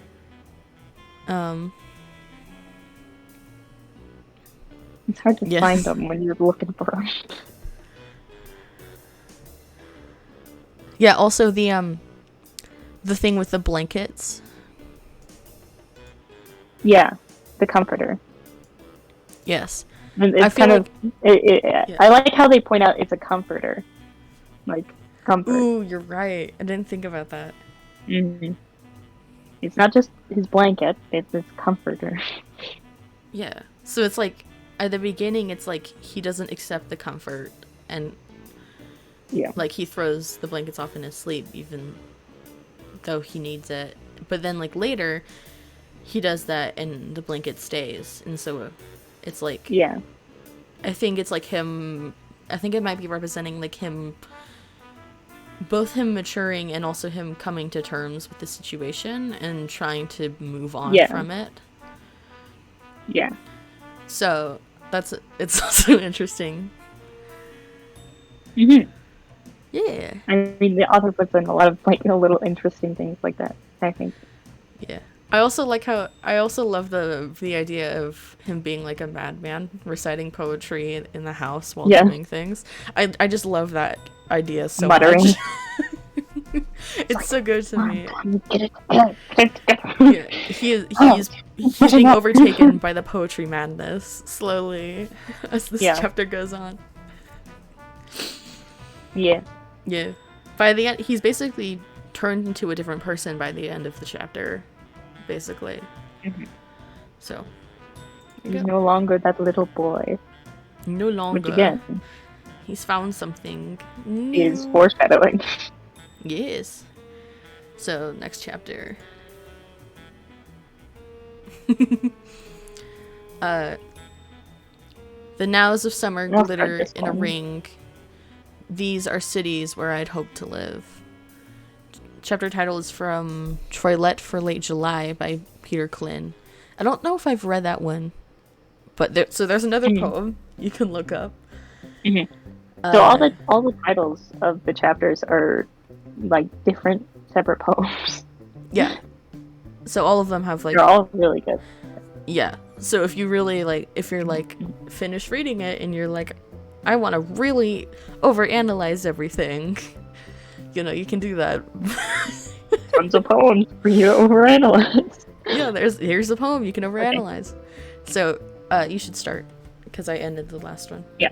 hard to find them when you're looking for them. Yeah, also the thing with the blankets. Yeah, the comforter. Yes. And it's kind of I like how they point out it's a comforter. Like, comfort. Ooh, you're right. I didn't think about that. It's not just his blanket, it's his comforter. Yeah. So it's like, at the beginning, it's like he doesn't accept the comfort, and like he throws the blankets off in his sleep, even though he needs it. But then, like, later, he does that, and the blanket stays. And so it's like, I think it's like him, I think it might be representing, like, him, both him maturing and also him coming to terms with the situation and trying to move on from it. Yeah. So it's also interesting Mm-hmm. Yeah. I mean, the author puts in a lot of like little interesting things like that, I think. Yeah. I also love the idea of him being like a madman reciting poetry in the house while Yeah, doing things. I just love that idea so much. muttering. It's so good to me. Get it together, get it together. Yeah, Oh, he's pushing being up. overtaken by the poetry madness slowly as this Yeah, chapter goes on. yeah. Yeah. By the end, he's basically turned into a different person by the end of the chapter, basically. Mhm. So, there He's you go. no longer that little boy, No which longer. again He's found something is new. foreshadowing. Yes. So, next chapter. uh, the nows of summer I'll start glitter this in a one. ring. These are cities where I'd hoped to live. Chapter title is from Troilette for Late July by Peter Klin. I don't know if I've read that one, but there's another poem you can look up. Mm-hmm. So all the titles of the chapters are like different, separate poems. Yeah. So all of them have like They're all really good. yeah. So if you really like, if you're like finished reading it and you're like, I want to really overanalyze everything, you know, you can do that. Tons of poems for you to overanalyze. Yeah, here's a poem you can overanalyze. Okay. So you should start because I ended the last one. Yeah.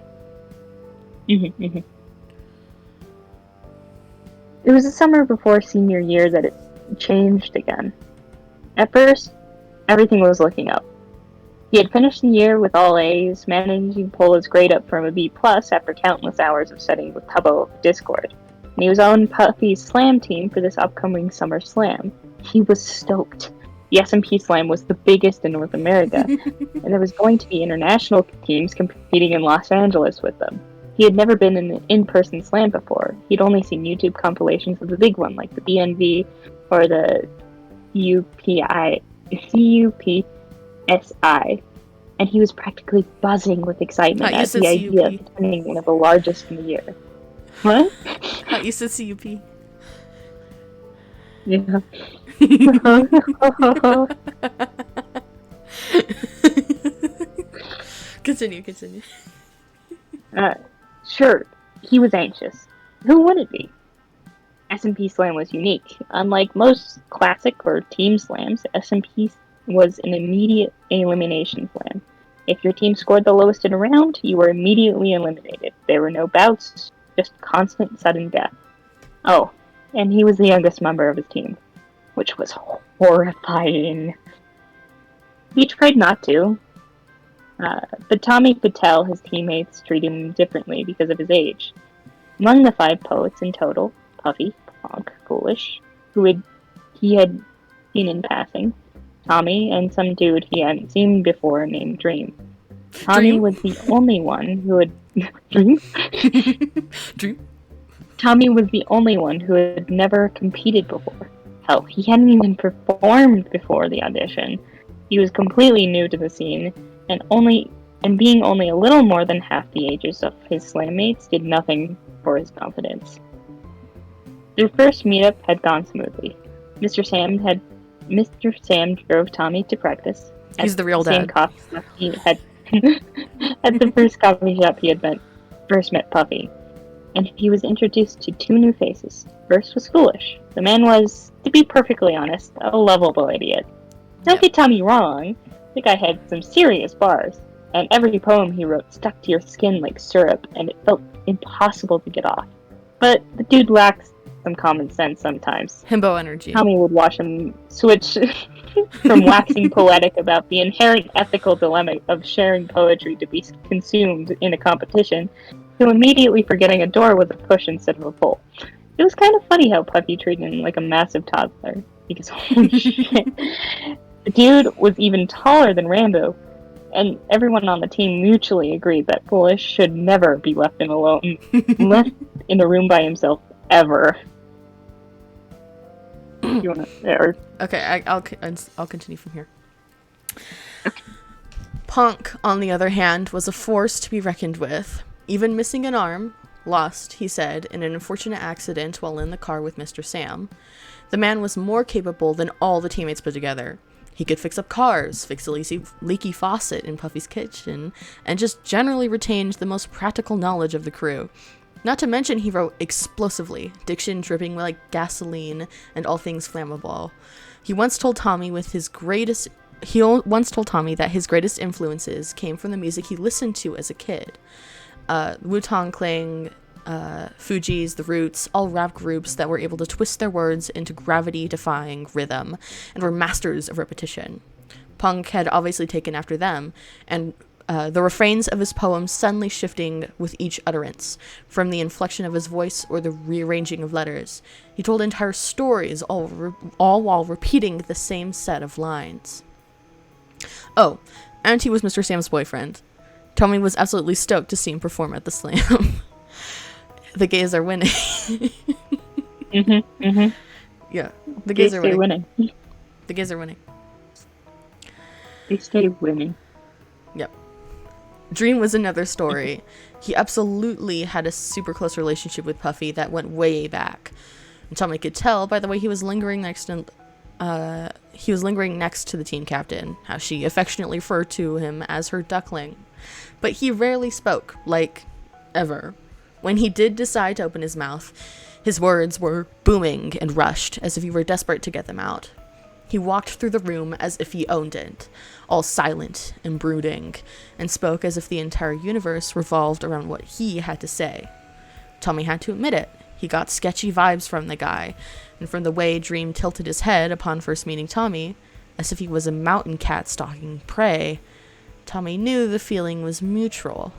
Mm-hmm, mm-hmm. It was the summer before senior year that it changed again. At first, everything was looking up. He had finished the year with all A's, managing to pull his grade up from a B+ after countless hours of studying with Tubbo over Discord. And he was on Puffy's slam team for this upcoming summer slam. He was stoked. The S&P slam was the biggest in North America, and there was going to be international teams competing in Los Angeles with them. He had never been in an in-person slam before. He'd only seen YouTube compilations of the big one, like the BNV or the CUPSI, and he was practically buzzing with excitement at the idea of becoming one of the largest in the year. What? You said CUP. Yeah. Continue. Sure, he was anxious. Who wouldn't be? S&P Slam was unique. Unlike most classic or team slams, S&P was an immediate elimination slam. If your team scored the lowest in a round, you were immediately eliminated. There were no bouts, just constant sudden death. Oh, and he was the youngest member of his team, which was horrifying. He tried not to, but Tommy could tell his teammates treated him differently because of his age. Among the 5 poets in total, Puffy, Honk, Foolish, he had seen in passing, Tommy, and some dude he hadn't seen before named Dream. Tommy was the only one who had Dream? Tommy was the only one who had never competed before. Hell, he hadn't even performed before the audition. He was completely new to the scene, and being only a little more than half the ages of his slam mates did nothing for his confidence. Their first meetup had gone smoothly. Mr. Sam drove Tommy to practice. He's the real dad. He had at the first coffee shop he had first met Puffy, and he was introduced to 2 new faces. First was Foolish. The man was, to be perfectly honest, a lovable idiot. Don't get Tommy wrong, the guy had some serious bars, and every poem he wrote stuck to your skin like syrup, and it felt impossible to get off. But the dude lacks some common sense sometimes. Himbo energy. Tommy would watch him switch from waxing poetic about the inherent ethical dilemma of sharing poetry to be consumed in a competition, to immediately forgetting a door was a push instead of a pull. It was kind of funny how Puffy treated him like a massive toddler, because holy shit, the dude was even taller than Rambo, and everyone on the team mutually agreed that Foolish should never be left in a room by himself ever. You wanna, okay, I'll continue from here. Punk, on the other hand, was a force to be reckoned with. Even missing an arm, Lost, he said, in an unfortunate accident while in the car with Mr. Sam. The man was more capable than all the teammates put together. He could fix up cars, fix a leaky faucet in Puffy's kitchen, and just generally retained the most practical knowledge of the crew. Not to mention he wrote explosively, diction dripping like gasoline and all things flammable. He once told Tommy that his greatest influences came from the music he listened to as a kid. Wu-Tang Clan, Fugees, The Roots, all rap groups that were able to twist their words into gravity-defying rhythm and were masters of repetition. Punk had obviously taken after them, and the refrains of his poems suddenly shifting with each utterance, from the inflection of his voice or the rearranging of letters. He told entire stories, all while repeating the same set of lines. Oh, and he was Mr. Sam's boyfriend. Tommy was absolutely stoked to see him perform at the Slam. The gays are winning. Yeah, the gays are winning. The gays are winning. They stay winning. Yep. Dream was another story. He absolutely had a super close relationship with Puffy that went way back. And Tommy could tell by the way he was lingering next to the team captain, how she affectionately referred to him as her duckling. But he rarely spoke, like, ever. When he did decide to open his mouth, his words were booming and rushed, as if he were desperate to get them out. He walked through the room as if he owned it, all silent and brooding, and spoke as if the entire universe revolved around what he had to say. Tommy had to admit it. He got sketchy vibes from the guy, and from the way Dream tilted his head upon first meeting Tommy, as if he was a mountain cat stalking prey, Tommy knew the feeling was mutual.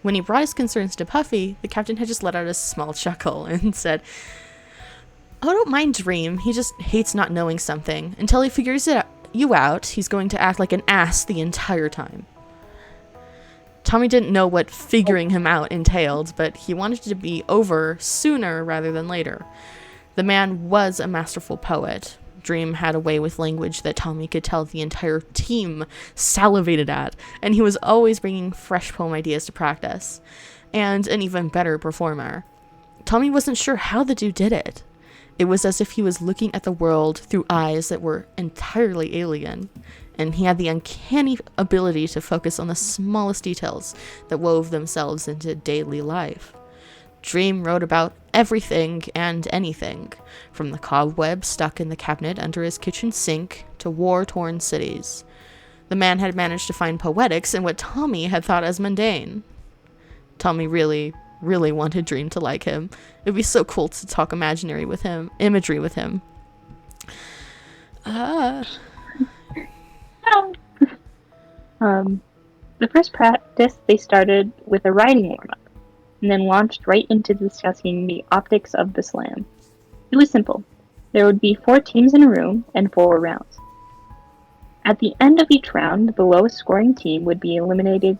When he brought his concerns to Puffy, the captain had just let out a small chuckle and said, "Oh, don't mind Dream. He just hates not knowing something. Until he figures you out, he's going to act like an ass the entire time." Tommy didn't know what figuring him out entailed, but he wanted it to be over sooner rather than later. The man was a masterful poet. Dream had a way with language that Tommy could tell the entire team salivated at, and he was always bringing fresh poem ideas to practice. And an even better performer. Tommy wasn't sure how the dude did it. It was as if he was looking at the world through eyes that were entirely alien, and he had the uncanny ability to focus on the smallest details that wove themselves into daily life. Dream wrote about everything and anything, from the cobweb stuck in the cabinet under his kitchen sink to war-torn cities. The man had managed to find poetics in what Tommy had thought as mundane. Tommy really wanted Dream to like him. It'd be so cool to talk imagery with him. The first practice, they started with a writing warm-up, and then launched right into discussing the optics of the Slam. It was simple. There would be 4 teams in a room and 4 rounds. At the end of each round, the lowest scoring team would be eliminated.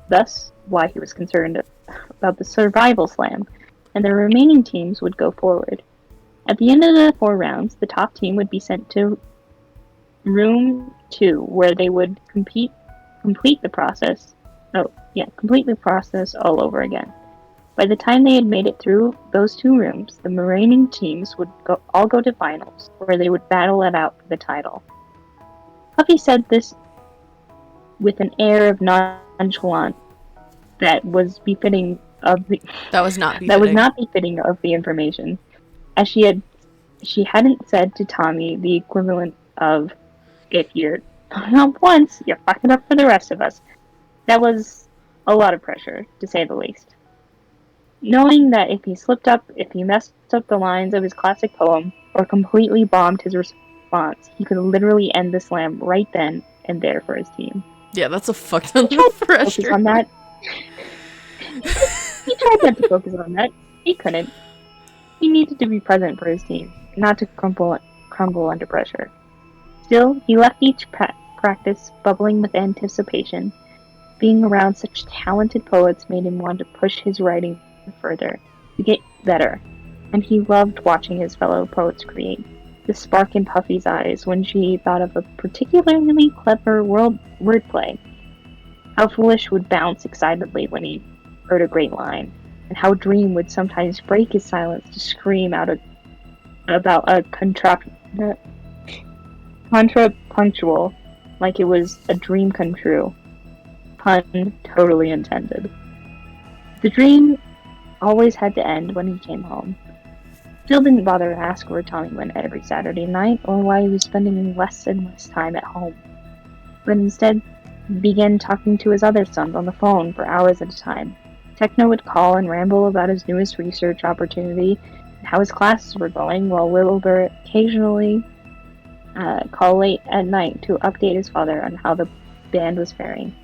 Thus, why he was concerned about the survival Slam, and the remaining teams would go forward. At the end of the 4 rounds, the top team would be sent to room 2, where they would complete the process all over again. By the time they had made it through those 2 rooms, the remaining teams would all go to finals, where they would battle it out for the title. Puffy said this with an air of nonchalance that was befitting of the not befitting of the information, as she hadn't said to Tommy the equivalent of, "If you're not once, you're fucking up for the rest of us." That was a lot of pressure, to say the least. Knowing that if he messed up the lines of his classic poem, or completely bombed his response, he could literally end the Slam right then and there for his team. Yeah, that's a fuck ton of pressure. On that. He tried not to focus on that. He couldn't. He needed to be present for his team, not to crumble under pressure. Still, he left each practice bubbling with anticipation. Being around such talented poets made him want to push his writing further, to get better, and he loved watching his fellow poets create. The spark in Puffy's eyes when she thought of a particularly clever wordplay. How Foolish would bounce excitedly when he heard a great line, and how Dream would sometimes break his silence to scream about a contrapunctual, like it was a dream come true. Pun totally intended. The dream always had to end when he came home. Phil didn't bother to ask where Tommy went every Saturday night or why he was spending less and less time at home, but instead began talking to his other sons on the phone for hours at a time. Techno would call and ramble about his newest research opportunity and how his classes were going, while Wilbur occasionally call late at night to update his father on how the band was faring.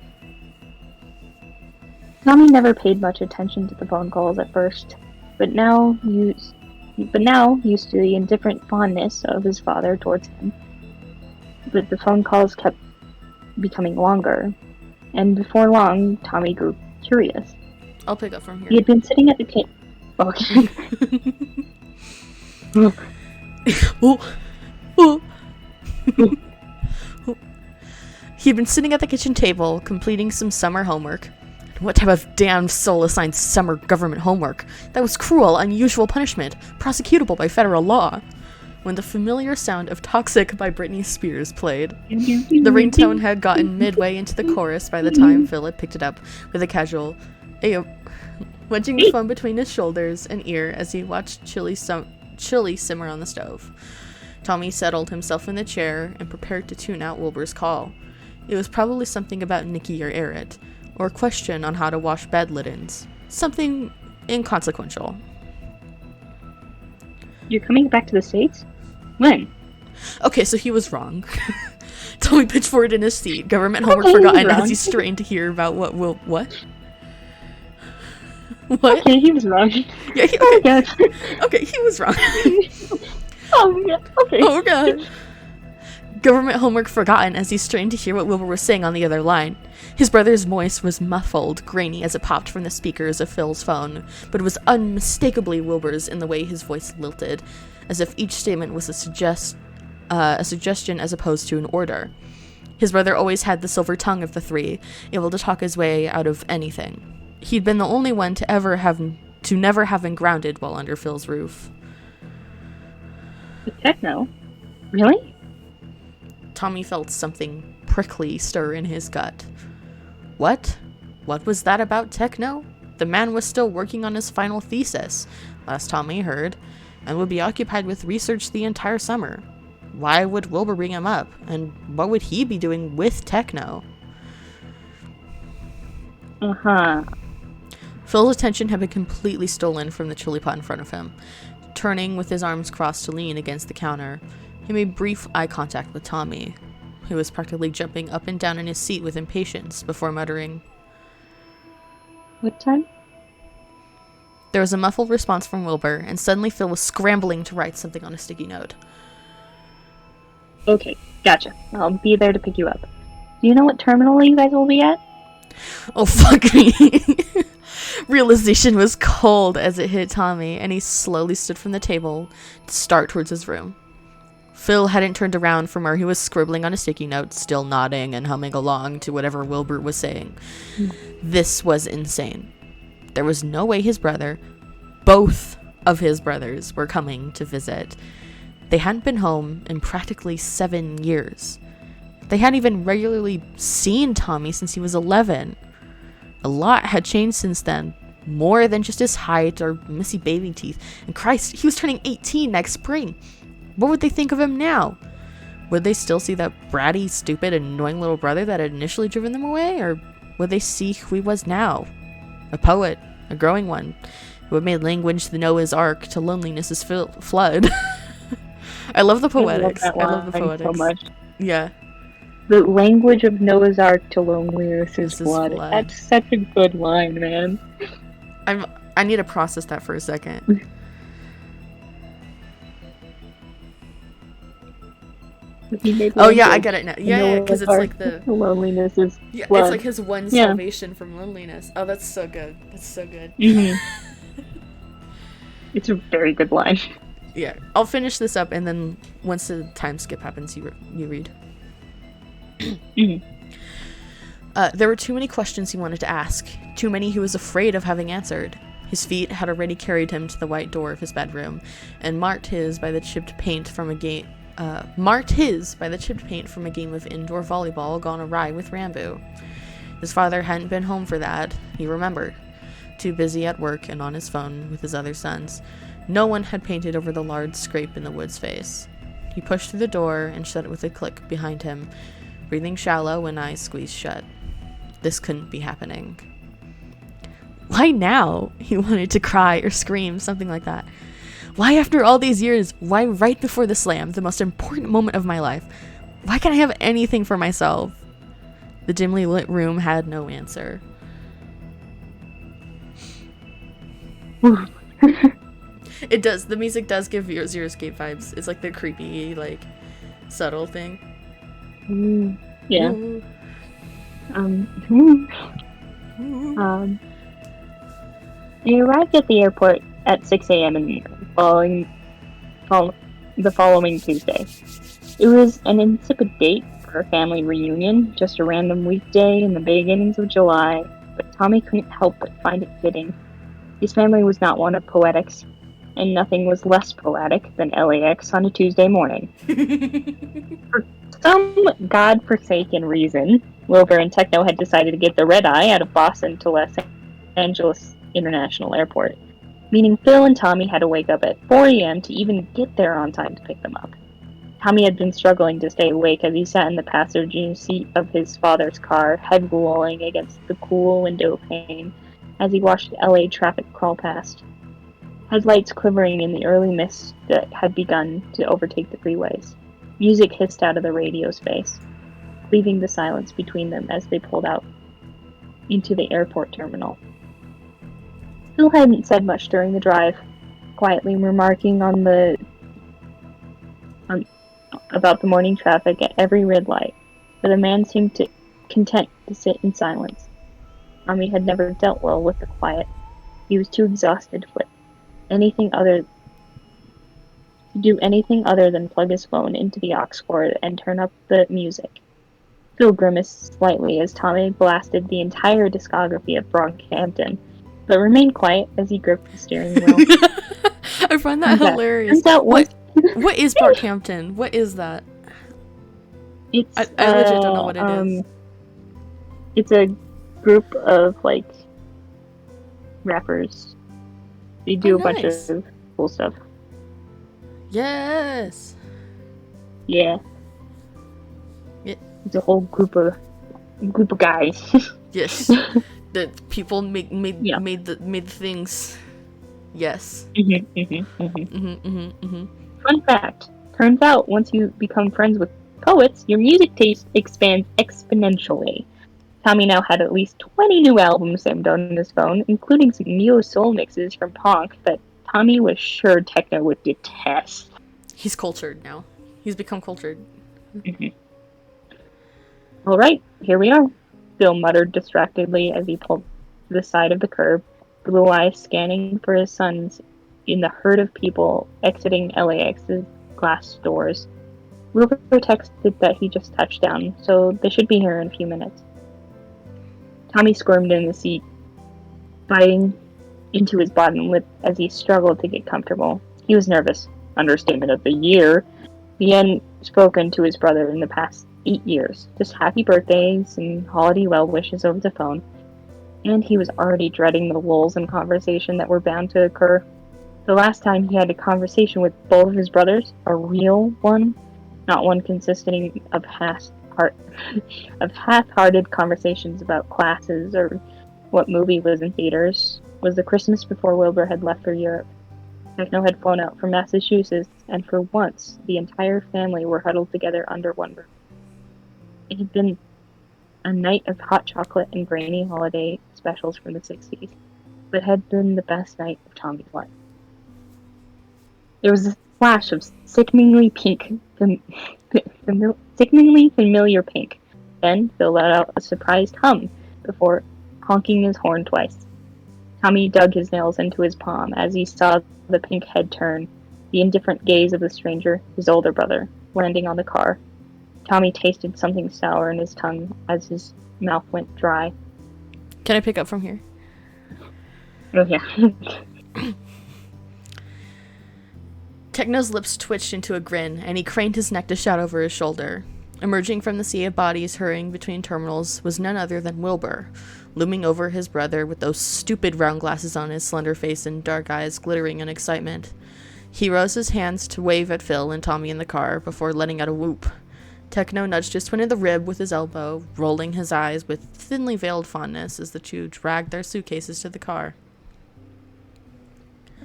Tommy never paid much attention to the phone calls at first, but now used to the indifferent fondness of his father towards him. But the phone calls kept becoming longer, and before long, Tommy grew curious. I'll pick up from here. He had been sitting at the table. Okay. He'd been sitting at the kitchen table, completing some summer homework. What type of damned soul assigned summer government homework? That was cruel, unusual punishment, prosecutable by federal law. When the familiar sound of Toxic by Britney Spears played. The ringtone had gotten midway into the chorus by the time Phil had picked it up with a casual ayo, wedging the phone between his shoulders and ear as he watched chili simmer on the stove. Tommy settled himself in the chair and prepared to tune out Wilbur's call. It was probably something about Nikki or Eric, or a question on how to wash bed linens. Something inconsequential. You're coming back to the States? When? Okay, so he was wrong. Tommy pitched forward in his seat. Government homework forgotten as he strained to hear about what? What? Okay, he was wrong. Yeah, okay. Oh, God. Okay, he was wrong. Oh, yeah, okay. Oh, God. Government homework forgotten as he strained to hear what Wilbur was saying on the other line. His brother's voice was muffled, grainy as it popped from the speakers of Phil's phone, but it was unmistakably Wilbur's in the way his voice lilted, as if each statement was a suggestion as opposed to an order. His brother always had the silver tongue of the three, able to talk his way out of anything. He'd been the only one to never have been grounded while under Phil's roof. The techno? Really? Tommy felt something prickly stir in his gut. What? What was that about techno? The man was still working on his final thesis, last Tommy heard, and would be occupied with research the entire summer. Why would Wilbur bring him up? And what would he be doing with techno? Phil's attention had been completely stolen from the chili pot in front of him. Turning with his arms crossed to lean against the counter, he made brief eye contact with Tommy, who was practically jumping up and down in his seat with impatience before muttering, "What time?" There was a muffled response from Wilbur, and suddenly Phil was scrambling to write something on a sticky note. Okay, gotcha. I'll be there to pick you up. Do you know what terminal you guys will be at? Oh, fuck me. Realization was cold as it hit Tommy, and he slowly stood from the table to start towards his room. Phil hadn't turned around from where he was scribbling on a sticky note, still nodding and humming along to whatever Wilbur was saying. This was insane. There was no way his brother, both of his brothers, were coming to visit. They hadn't been home in practically 7 years. They hadn't even regularly seen Tommy since he was 11. A lot had changed since then, more than just his height or messy baby teeth. And Christ, he was turning 18 next spring. What would they think of him now? Would they still see that bratty, stupid, annoying little brother that had initially driven them away? Or would they see who he was now? A poet, a growing one, who had made language the Noah's Ark to loneliness's flood. I love the poetics. I love the poetics. So much. Yeah. The language of Noah's Ark to loneliness's flood. That's such a good line, man. I need to process that for a second. Oh yeah, I get it now. Yeah, because it's like the loneliness is it's like his one salvation from loneliness. Oh, that's so good. That's so good. Mm-hmm. It's a very good line. Yeah, I'll finish this up, and then once the time skip happens, you read. Mm-hmm. There were too many questions he wanted to ask, too many he was afraid of having answered. His feet had already carried him to the white door of his bedroom, and marked his by the chipped paint from a game of indoor volleyball gone awry with Rambo. His father hadn't been home for that, he remembered. Too busy at work and on his phone with his other sons. No one had painted over the large scrape in the wood's face. He pushed through the door and shut it with a click behind him, breathing shallow and eyes squeezed shut. This couldn't be happening. Why now? He wanted to cry or scream, something like that. Why after all these years? Why right before the slam, the most important moment of my life? Why can't I have anything for myself? The dimly lit room had no answer. It does. The music does give zeeskeit vibes. It's like the creepy, like, subtle thing. Yeah. They arrived at the airport at 6 a.m. in the morning, the following Tuesday. It was an insipid date for a family reunion, just a random weekday in the beginnings of July, but Tommy couldn't help but find it fitting. His family was not one of poetics, and nothing was less poetic than LAX on a Tuesday morning. For some god-forsaken reason, Wilbur and Techno had decided to get the red-eye out of Boston to Los Angeles International Airport, meaning Phil and Tommy had to wake up at 4 a.m. to even get there on time to pick them up. Tommy had been struggling to stay awake as he sat in the passenger seat of his father's car, head lolling against the cool window pane as he watched LA traffic crawl past, headlights quivering in the early mist that had begun to overtake the freeways. Music hissed out of the radio space, leaving the silence between them as they pulled out into the airport terminal. Phil hadn't said much during the drive, quietly remarking about the morning traffic at every red light, but the man seemed content to sit in silence. Tommy had never dealt well with the quiet. He was too exhausted to do anything other than plug his phone into the aux cord and turn up the music. Phil grimaced slightly as Tommy blasted the entire discography of Brockhampton, but remained quiet as he gripped the steering wheel. I find that hilarious. What is Brockhampton? What is that? It's I legit don't know what it is. It's a group of, like, rappers. They do a bunch of cool stuff. Yes. Yeah. It's a whole group of guys. Yes. The people made the things. Yes. Fun fact. Turns out once you become friends with poets, your music taste expands exponentially. Tommy now had at least 20 new albums saved on his phone, including some neo-soul mixes from punk that Tommy was sure Techno would detest. He's cultured now. He's become cultured. Alright, here we are, Phil muttered distractedly as he pulled to the side of the curb, blue eyes scanning for his sons in the herd of people exiting LAX's glass doors. Wilbur texted that he just touched down, so they should be here in a few minutes. Tommy squirmed in the seat, biting into his bottom lip as he struggled to get comfortable. He was nervous. Understatement of the year. He hadn't spoken to his brother in the past 8 years. Just happy birthdays and holiday well wishes over the phone. And he was already dreading the lulls in conversation that were bound to occur. The last time he had a conversation with both of his brothers, a real one, not one consisting of half-hearted conversations about classes or what movie was in theaters, was the Christmas before Wilbur had left for Europe. Techno had flown out from Massachusetts, and for once, the entire family were huddled together under one roof. It had been a night of hot chocolate and grainy holiday specials from the 60s, but had been the best night of Tommy's life. There was a flash of sickeningly familiar pink. Then Phil let out a surprised hum before honking his horn twice. Tommy dug his nails into his palm as he saw the pink head turn, the indifferent gaze of the stranger, his older brother, landing on the car. Tommy tasted something sour in his tongue as his mouth went dry. Can I pick up from here? Oh, yeah. Techno's lips twitched into a grin, and he craned his neck to shout over his shoulder. Emerging from the sea of bodies hurrying between terminals was none other than Wilbur, looming over his brother with those stupid round glasses on his slender face and dark eyes glittering in excitement. He rose his hands to wave at Phil and Tommy in the car before letting out a whoop. Techno nudged his twin in the rib with his elbow, rolling his eyes with thinly veiled fondness as the two dragged their suitcases to the car.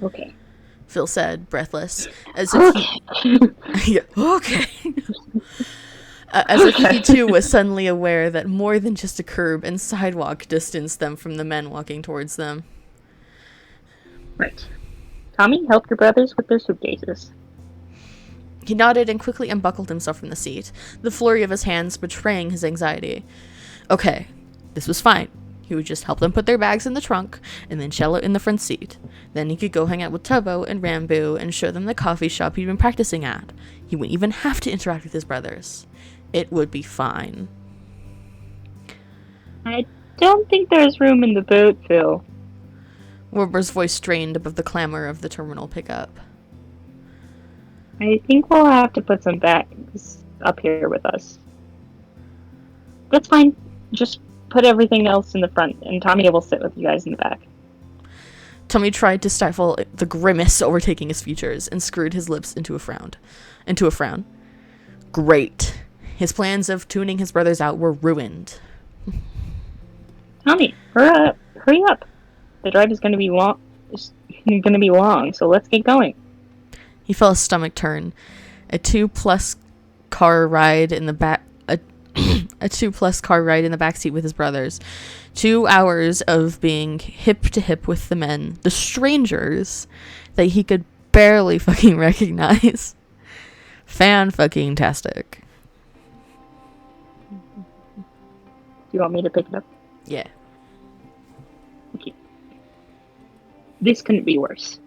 Okay. Phil said, breathless, as if he... yeah, okay. As if he too was suddenly aware that more than just a curb and sidewalk distanced them from the men walking towards them. Right. Tommy, help your brothers with their suitcases. He nodded and quickly unbuckled himself from the seat, the flurry of his hands betraying his anxiety. Okay, this was fine. He would just help them put their bags in the trunk, and then Cello in the front seat. Then he could go hang out with Tubbo and Rambo and show them the coffee shop he'd been practicing at. He wouldn't even have to interact with his brothers. It would be fine. I don't think there's room in the boat, Phil. Wilbur's voice strained above the clamor of the terminal pickup. I think we'll have to put some bags up here with us. That's fine. Just put everything else in the front, and Tommy will sit with you guys in the back. Tommy tried to stifle the grimace overtaking his features and screwed his lips into a frown. Great. His plans of tuning his brothers out were ruined. Tommy, hurry up. The drive is going to be long, so let's get going. He felt his stomach turn. A 2+ car ride in the back. A 2+ car ride in the backseat with his brothers. 2 hours of being hip to hip with the men, the strangers that he could barely fucking recognize. Fan-fucking-tastic. Do you want me to pick it up? Yeah. Okay. This couldn't be worse.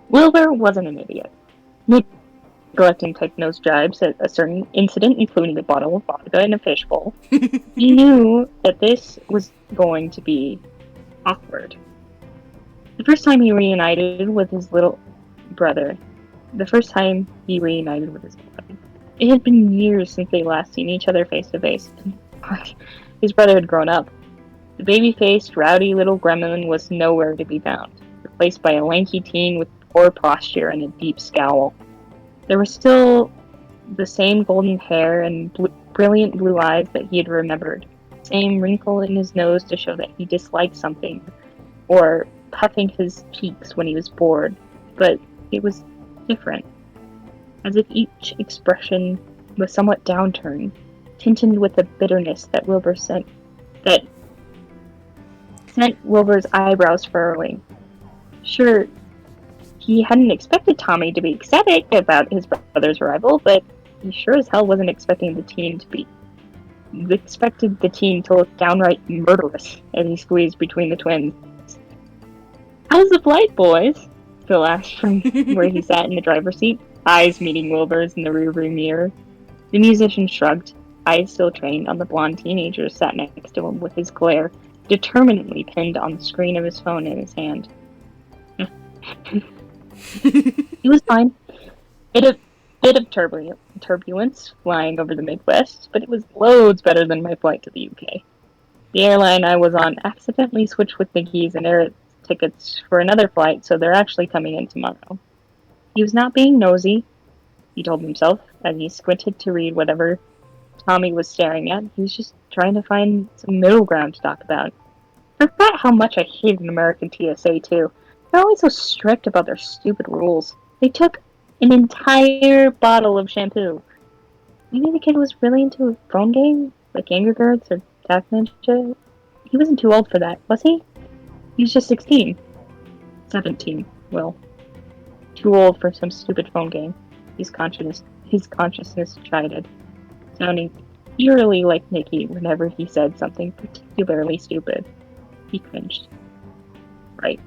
Wilbur wasn't an idiot. Neglecting Techno's jibes at a certain incident, including a bottle of vodka in a fishbowl, he knew that this was going to be awkward. The first time he reunited with his brother, it had been years since they last seen each other face to face. His brother had grown up. The baby-faced, rowdy little gremlin was nowhere to be found, replaced by a lanky teen with poor posture and a deep scowl. There was still the same golden hair and brilliant blue eyes that he had remembered, the same wrinkle in his nose to show that he disliked something, or puffing his cheeks when he was bored, but it was different, as if each expression was somewhat downturned, tinted with a bitterness that sent Wilbur's eyebrows furrowing. Sure, he hadn't expected Tommy to be ecstatic about his brother's arrival, but he sure as hell wasn't expecting the teen to look downright murderous as he squeezed between the twins. "How's the flight, boys?" Phil asked from where he sat in the driver's seat, eyes meeting Wilbur's in the rearview mirror. The musician shrugged, eyes still trained on the blonde teenager sat next to him with his glare determinedly pinned on the screen of his phone in his hand. He was fine. A bit of turbulence flying over the Midwest, but it was loads better than my flight to the UK. The airline I was on accidentally switched with Mickey's and air tickets for another flight, so they're actually coming in tomorrow. He was not being nosy, he told himself, as he squinted to read whatever Tommy was staring at. He was just trying to find some middle ground to talk about. I forgot how much I hated American TSA, too. They're always so strict about their stupid rules. They took an entire bottle of shampoo. Maybe the kid was really into a phone game, like Angry Birds or Duck Ninja. He wasn't too old for that, was he? He was just 16. 17, Will. Too old for some stupid phone game. His consciousness chided, sounding eerily like Nicky whenever he said something particularly stupid. He cringed. Right.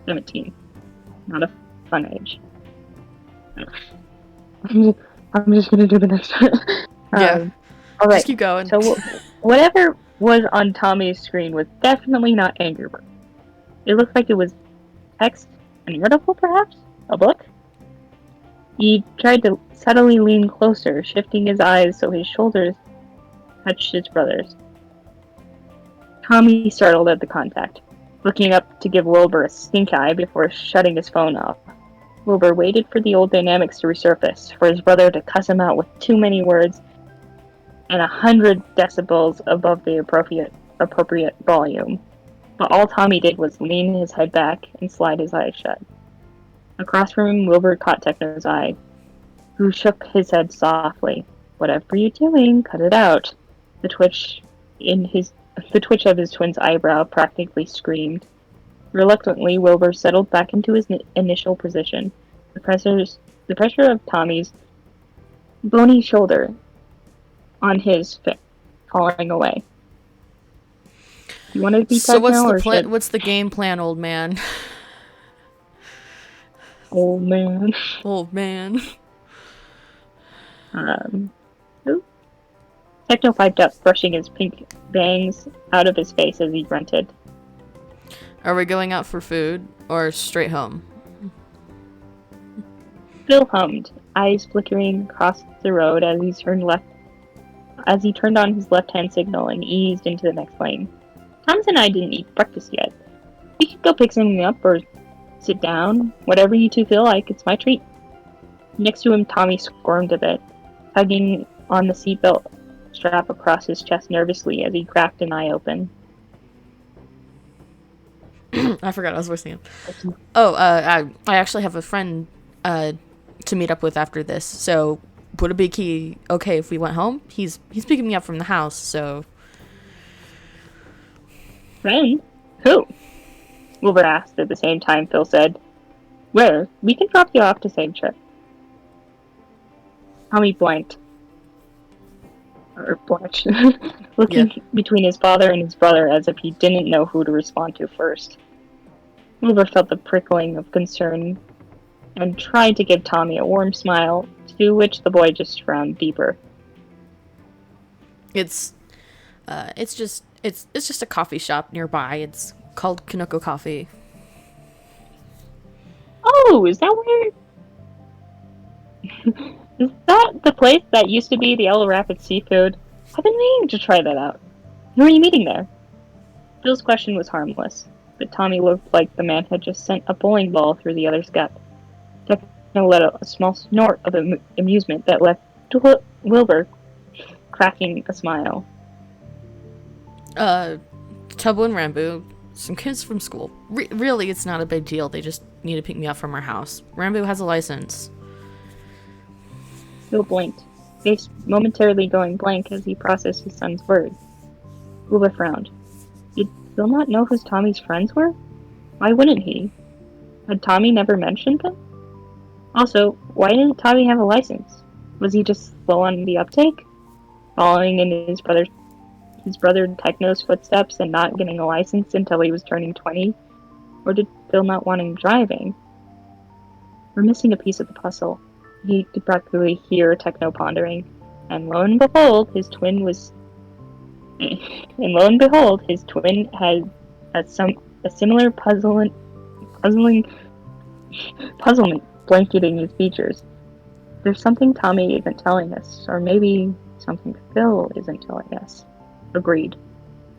17. Not a fun age. I'm just gonna do the next one. Yeah. All Just right. keep going. So whatever was on Tommy's screen was definitely not Angry Birds. It looked like it was text, an article, perhaps a book. He tried to subtly lean closer, shifting his eyes so his shoulders touched his brother's. Tommy startled at the contact, looking up to give Wilbur a stink eye before shutting his phone off. Wilbur waited for the old dynamics to resurface, for his brother to cuss him out with too many words and 100 decibels above the appropriate volume. But all Tommy did was lean his head back and slide his eyes shut. Across from him, Wilbur caught Techno's eye, who shook his head softly. "Whatever you're doing, cut it out." The twitch in his the twitch of his twin's eyebrow practically screamed. Reluctantly, Wilbur settled back into his initial position, the pressure of Tommy's bony shoulder on his falling away. "You want to be So what's Techno the or should what's the game plan, old man? old man?" Old man. Um, Techno piped up, brushing his pink bangs out of his face as he grunted. Are we going out for food or straight home? Bill hummed, eyes flickering across the road as he turned on his left-hand signal and eased into the next lane. "Thomas and I didn't eat breakfast yet. We could go pick something up or sit down. Whatever you two feel like, it's my treat." Next to him, Tommy squirmed a bit, tugging on the seatbelt strap across his chest nervously as he cracked an eye open. I forgot I was voicing him. Oh, I actually have a friend to meet up with after this. So would it be okay if we went home? He's picking me up from the house, so. "Friend? Who?" Wilbur asked at the same time Phil said, "Where? We can drop you off to save trip." Tommy blanked. Or blanched, looking between his father and his brother as if he didn't know who to respond to first. Wilbur felt the prickling of concern and tried to give Tommy a warm smile, to which the boy just frowned deeper. It's just a coffee shop nearby. It's called Kanoko Coffee. "Oh, is that where... is that the place that used to be the El Rapid Seafood? I've been meaning to try that out. Who are you meeting there?" Phil's question was harmless, but Tommy looked like the man had just sent a bowling ball through the other's gut. Techno let out a small snort of amusement that left Wilbur cracking a smile. Tubbo and Rambo, some kids from school. Really, it's not a big deal. They just need to pick me up from our house. Rambo has a license. Phil blinked, face momentarily going blank as he processed his son's words. Wilbur frowned. Did Phil not know who Tommy's friends were? Why wouldn't he? Had Tommy never mentioned them? Also, why didn't Tommy have a license? Was he just slow on the uptake? Following in his brother Techno's footsteps and not getting a license until he was turning 20? Or did Phil not want him driving? "We're missing a piece of the puzzle," he could practically hear Techno pondering. And lo and behold, his twin had a similar puzzlement blanketing his features. "There's something Tommy isn't telling us, or maybe something Phil isn't telling us." Agreed.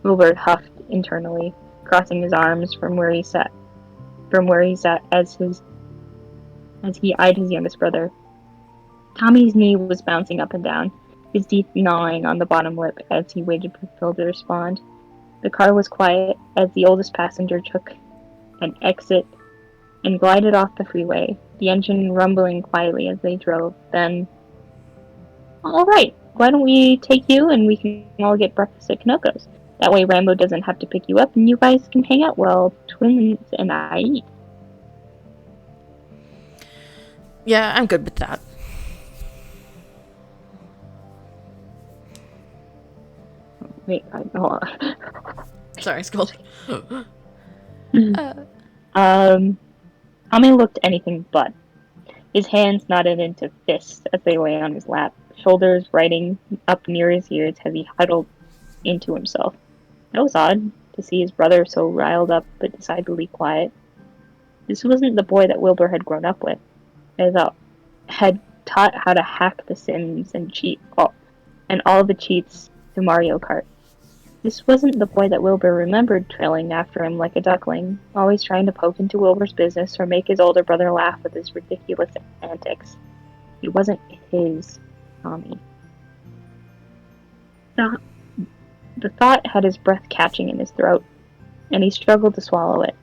Wilbur huffed internally, crossing his arms from where he sat as he eyed his youngest brother. Tommy's knee was bouncing up and down, his teeth gnawing on the bottom lip as he waited for Phil to respond. The car was quiet as the oldest passenger took an exit and glided off the freeway, the engine rumbling quietly as they drove. Then, "All right, why don't we take you and we can all get breakfast at Kanoko's? That way Rambo doesn't have to pick you up and you guys can hang out while twins and I eat." Yeah, I'm good with that. Wait, hold on. Sorry, Skull. Tommy looked anything but. His hands knotted into fists as they lay on his lap, shoulders riding up near his ears as he huddled into himself. That was odd, to see his brother so riled up but decidedly quiet. This wasn't the boy that Wilbur had grown up with, had taught how to hack the Sims and cheat and all the cheats to Mario Kart. This wasn't the boy that Wilbur remembered trailing after him like a duckling, always trying to poke into Wilbur's business or make his older brother laugh with his ridiculous antics. It wasn't his Tommy. The thought had his breath catching in his throat, and he struggled to swallow it.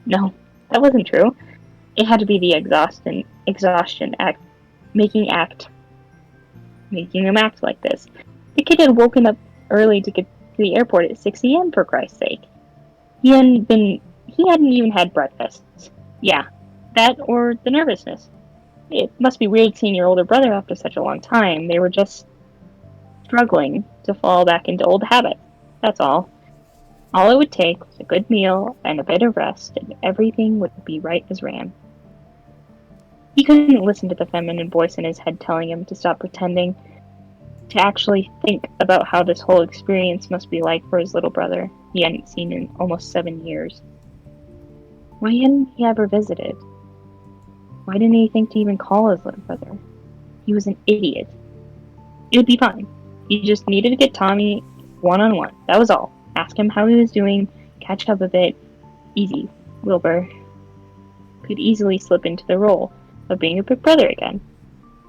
No, that wasn't true. It had to be the exhaustion act, making him act like this. The kid had woken up early to get to the airport at 6 a.m. for Christ's sake. He hadn't even had breakfast. Yeah, that or the nervousness. It must be weird seeing your older brother after such a long time. They were just struggling to fall back into old habits. That's all. All it would take was a good meal and a bit of rest, and everything would be right as rain. He couldn't listen to the feminine voice in his head telling him to stop pretending, to actually think about how this whole experience must be like for his little brother he hadn't seen in almost 7 years. Why hadn't he ever visited? Why didn't he think to even call his little brother? He was an idiot. It would be fine. He just needed to get Tommy one-on-one. That was all. Ask him how he was doing, catch up a bit. Easy. Wilbur could easily slip into the role of being a big brother again.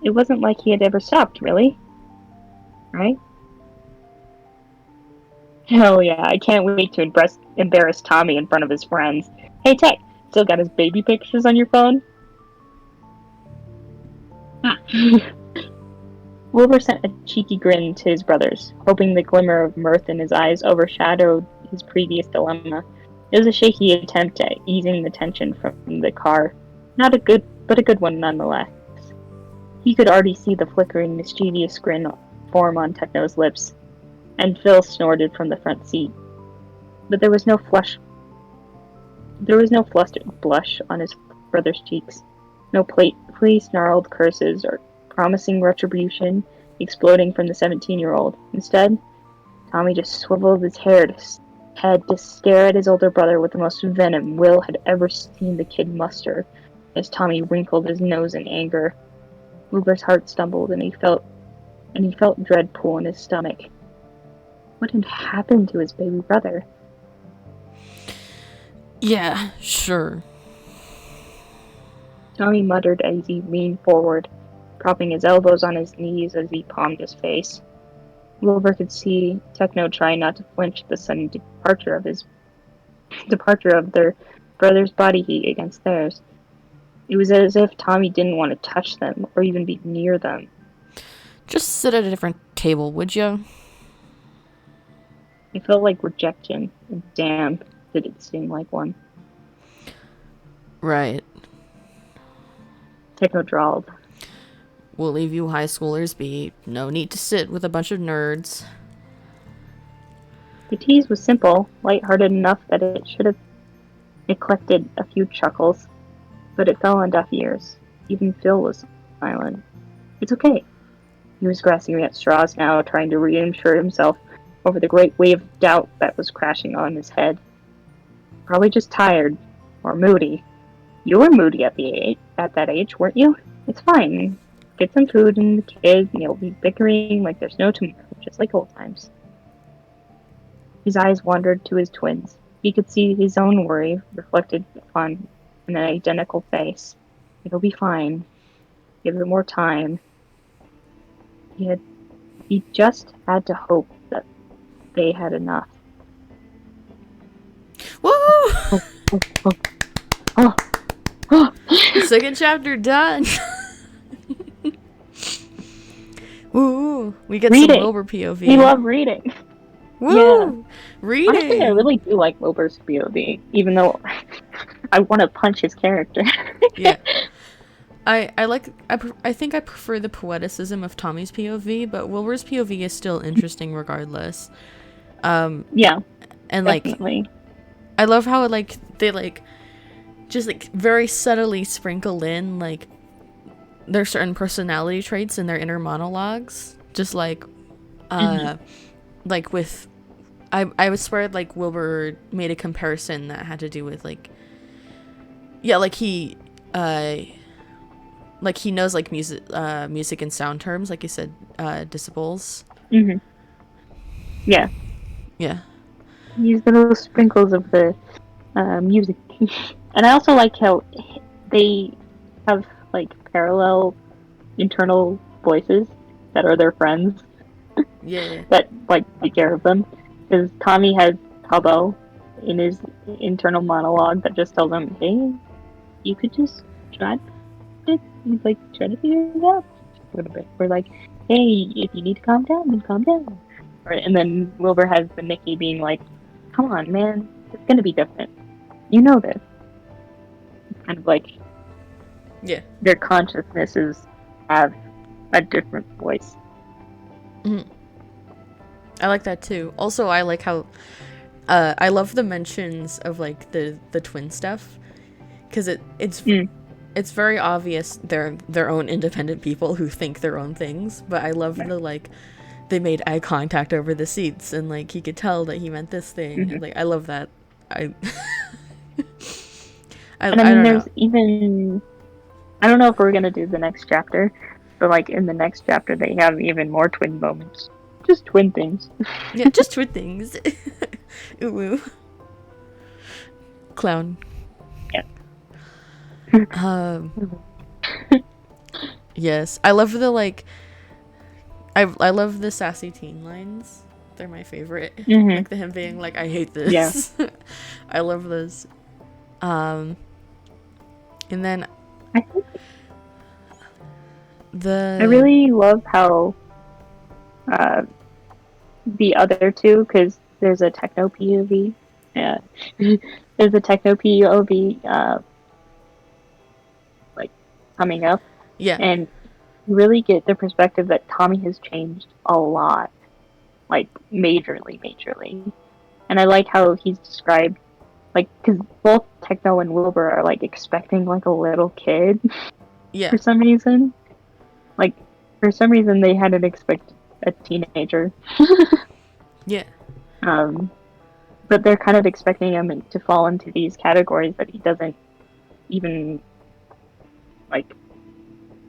It wasn't like he had ever stopped, really. Right? Hell yeah, I can't wait to embarrass Tommy in front of his friends. Hey Tech, still got his baby pictures on your phone? Wilbur sent a cheeky grin to his brothers, hoping the glimmer of mirth in his eyes overshadowed his previous dilemma. It was a shaky attempt at easing the tension from the car. Not a good, but a good one nonetheless. He could already see the flickering, mischievous grin form on Techno's lips, and Phil snorted from the front seat. But there was no flustered blush on his brother's cheeks. No playfully snarled curses or promising retribution exploding from the 17-year-old. Instead, Tommy just swiveled his head to stare at his older brother with the most venom Will had ever seen the kid muster, as Tommy wrinkled his nose in anger. Wilbur's heart stumbled, and he felt dread pool in his stomach. What had happened to his baby brother? Yeah, sure. Tommy muttered as he leaned forward, propping his elbows on his knees as he palmed his face. Wilbur could see Techno trying not to flinch at the sudden departure of their brother's body heat against theirs. It was as if Tommy didn't want to touch them or even be near them. Just sit at a different table, would you? It felt like rejection, and damn, did it seem like one. Right. Techno drawled. We'll leave you high schoolers be. No need to sit with a bunch of nerds. The tease was simple, light-hearted enough that it collected a few chuckles, but it fell on deaf ears. Even Phil was silent. It's okay. He was grasping at straws now, trying to reassure himself over the great wave of doubt that was crashing on his head. Probably just tired, or moody. You were moody at that age, weren't you? It's fine. Get some food and the kids, and you'll be bickering like there's no tomorrow, just like old times. His eyes wandered to his twins. He could see his own worry reflected upon an identical face. It'll be fine. Give it more time. He just had to hope that they had enough. Woo! Oh. Second chapter done. Woo! We get reading. Some Wilbur POV. We love reading. Woo! Yeah. Reading. Honestly, I really do like Wilbur's POV, even though I want to punch his character. Yeah. I think I prefer the poeticism of Tommy's POV, but Wilbur's POV is still interesting regardless. Yeah. And definitely. I love how they just very subtly sprinkle in there's certain personality traits in their inner monologues, just like like with I would swear like Wilbur made a comparison that had to do with like like he knows like music and sound terms, like you said, decibels. Yeah, Yeah. use the little sprinkles of the music. And I also like how they have like parallel internal voices that are their friends Yeah. that like take care of them. Because Tommy has Tubbo in his internal monologue that just tells him, "Hey, you could just try it, like try to figure it out a little bit." We're like, "Hey, if you need to calm down, then calm down." Right, and then Wilbur has the Mickey being like, "Come on, man, it's gonna be different. You know this." It's kind of like their consciousnesses have a different voice. I like that too. Also, I like how I love the mentions of like the twin stuff, because it's very obvious they're their own independent people who think their own things. But I love the like they made eye contact over the seats, and like he could tell that he meant this thing. And like I love that. I I mean, there's even, I don't know if we're gonna do the next chapter, but like in the next chapter they have even more twin moments. Just twin things. Yeah, just twin things. Ooh. Clown. Yeah. Yes, I love the like. I love the sassy teen lines. They're my favorite. Like him being like, "I hate this." Yeah. I love those. And then I think I really love how the other two, because there's a techno POV. Yeah, there's a techno POV like coming up. Yeah, and you really get the perspective that Tommy has changed a lot, like majorly. And I like how he's described, like, because both Techno and Wilbur are like expecting like a little kid. Yeah. For some reason, like for some reason they hadn't expect a teenager. Yeah. But they're kind of expecting him to fall into these categories that he doesn't even like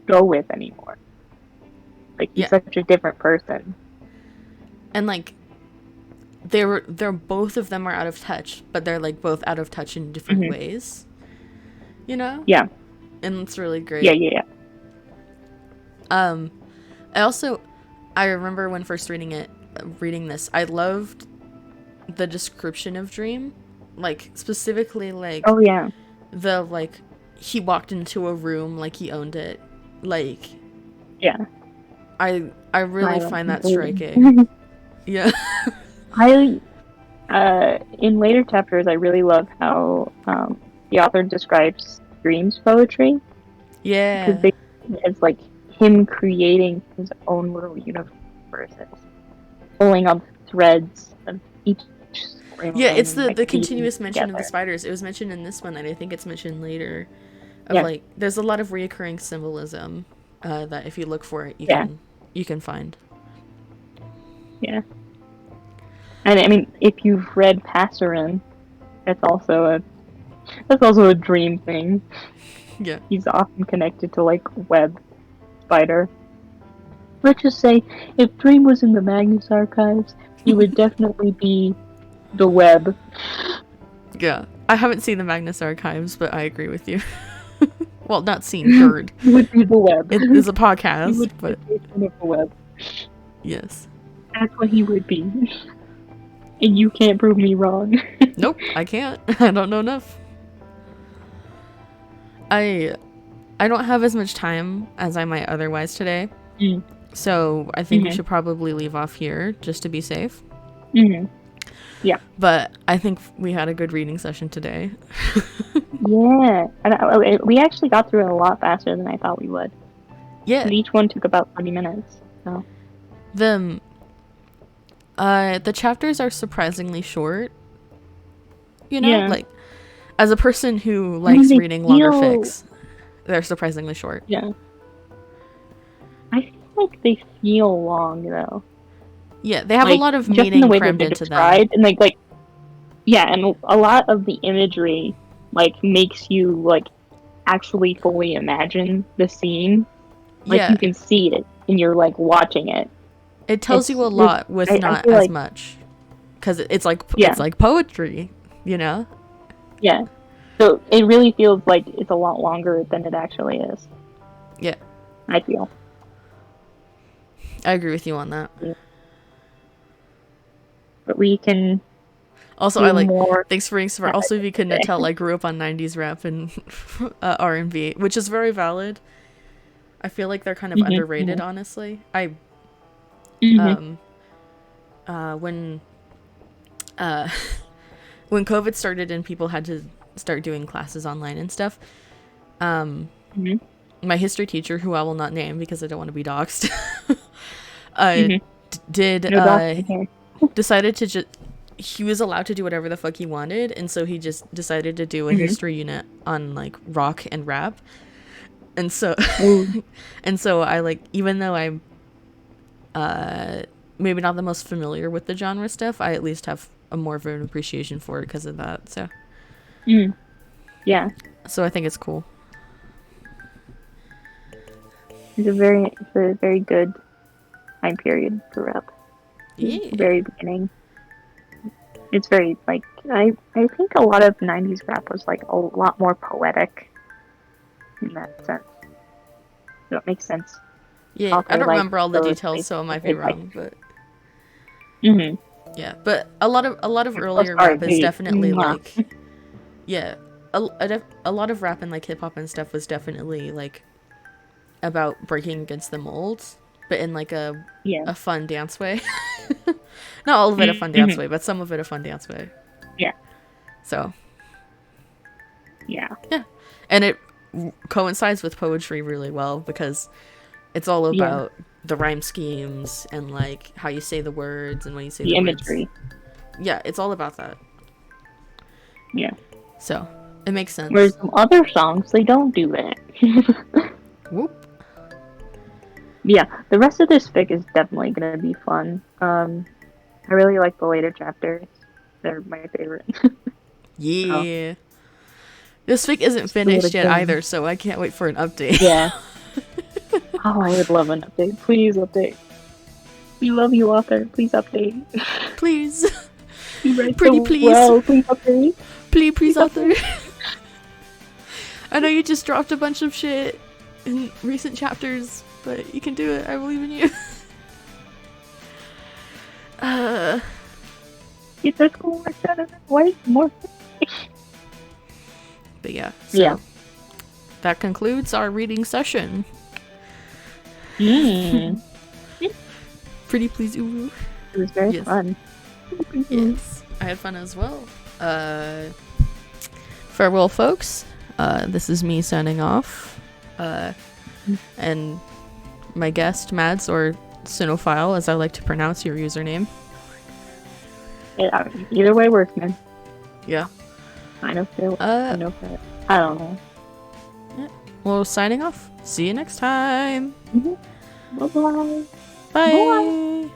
go with anymore. Like he's such a different person. And like they're both of them are out of touch, but they're like both out of touch in different ways. You know? Yeah. And it's really great. Yeah. I remember when first reading this, I loved the description of Dream. Like specifically like the like he walked into a room like he owned it. Like I really find that striking. Yeah. In later chapters I really love how the author describes Dream's poetry. Yeah. Because it's like him creating his own little universes, pulling on threads of each. Yeah, it's the continuous mention of the spiders. It was mentioned in this one, and I think it's mentioned later. Like, there's a lot of reoccurring symbolism that if you look for it, you can find. Yeah. And I mean, if you've read Passerin, that's also a dream thing. Yeah. He's often connected to like web spider. Let's just say, if Dream was in the Magnus archives, he would definitely be the web. Yeah. I haven't seen the Magnus archives, but I agree with you. Well, not seen, heard. He would be the web. It is a podcast, he would but be the web. Yes. That's what he would be. And you can't prove me wrong. Nope, I can't. I don't know enough. I don't have as much time as I might otherwise today. So I think we should probably leave off here just to be safe. Yeah. But I think we had a good reading session today. Yeah. And we actually got through it a lot faster than I thought we would. Yeah. And each one took about 30 minutes. So. The chapters are surprisingly short. You know, like as a person who likes reading longer fics, they're surprisingly short. Yeah. like they feel long though. Yeah, they have a Like lot of just in the meaning way that crammed they're into them. described, and like yeah, and a lot of the imagery like makes you like actually fully imagine the scene. Like Yeah, you can see it, and you're like watching it. it tells you a There's, lot with I not feel as like much, because it's yeah, like poetry, you know. yeah. So it really feels like it's a lot longer than it actually is. Yeah, I feel. I agree with you on that. Yeah. But we can Also, I do like more. thanks for being smart. Also, if you couldn't tell, I grew up on '90s rap and R&B, which is very valid. I feel like they're kind of underrated, honestly. Um, when uh, when COVID started and people had to start doing classes online and stuff, my history teacher, who I will not name because I don't want to be doxxed, did No decided to just he was allowed to do whatever the fuck he wanted, and so he just decided to do a history unit on like rock and rap. And so and so I like, even though I'm maybe not the most familiar with the genre stuff, I at least have a more of an appreciation for it because of that. So yeah, so I think it's cool. it's a very good time period for rap. Yeah. The very beginning. It's very like I think a lot of '90s rap was like a lot more poetic in that sense. That makes sense. Yeah, I Author don't like remember all the those details, like so I might be like wrong, but mm-hmm. yeah. But a lot of earlier sorry, rap is baby. definitely Mwah. like, yeah, a lot of rap and like hip hop and stuff was definitely like about breaking against the molds, but in like a fun dance way. Not all of it a fun dance way, but some of it a fun dance way. Yeah. So Yeah. and it coincides with poetry really well because it's all about the rhyme schemes and like how you say the words and when you say the imagery. words. Yeah, it's all about that. Yeah. So it makes sense. Whereas some other songs, they don't do that. Whoop. Yeah, the rest of this fic is definitely gonna be fun. I really like the later chapters. They're my favorite. Yeah. This fic isn't finished yet either, so I can't wait for an update. Yeah. Oh, I would love an update. Please update. We love you, author. Please update. Please. You write Pretty so please. well. Please update. Please author. I know you just dropped a bunch of shit in recent chapters, but you can do it. I believe in you. Get the school work done and wait more. But yeah, so that concludes our reading session. Pretty please, Uwu. It was very fun. Yes, I had fun as well. Farewell, folks. This is me signing off. And my guest, Mads, or Sinophile, as I like to pronounce your username. Yeah, either way works, man. Yeah. I know that. I don't know. Yeah. Well, signing off. See you next time. Bye-bye. Bye. Bye.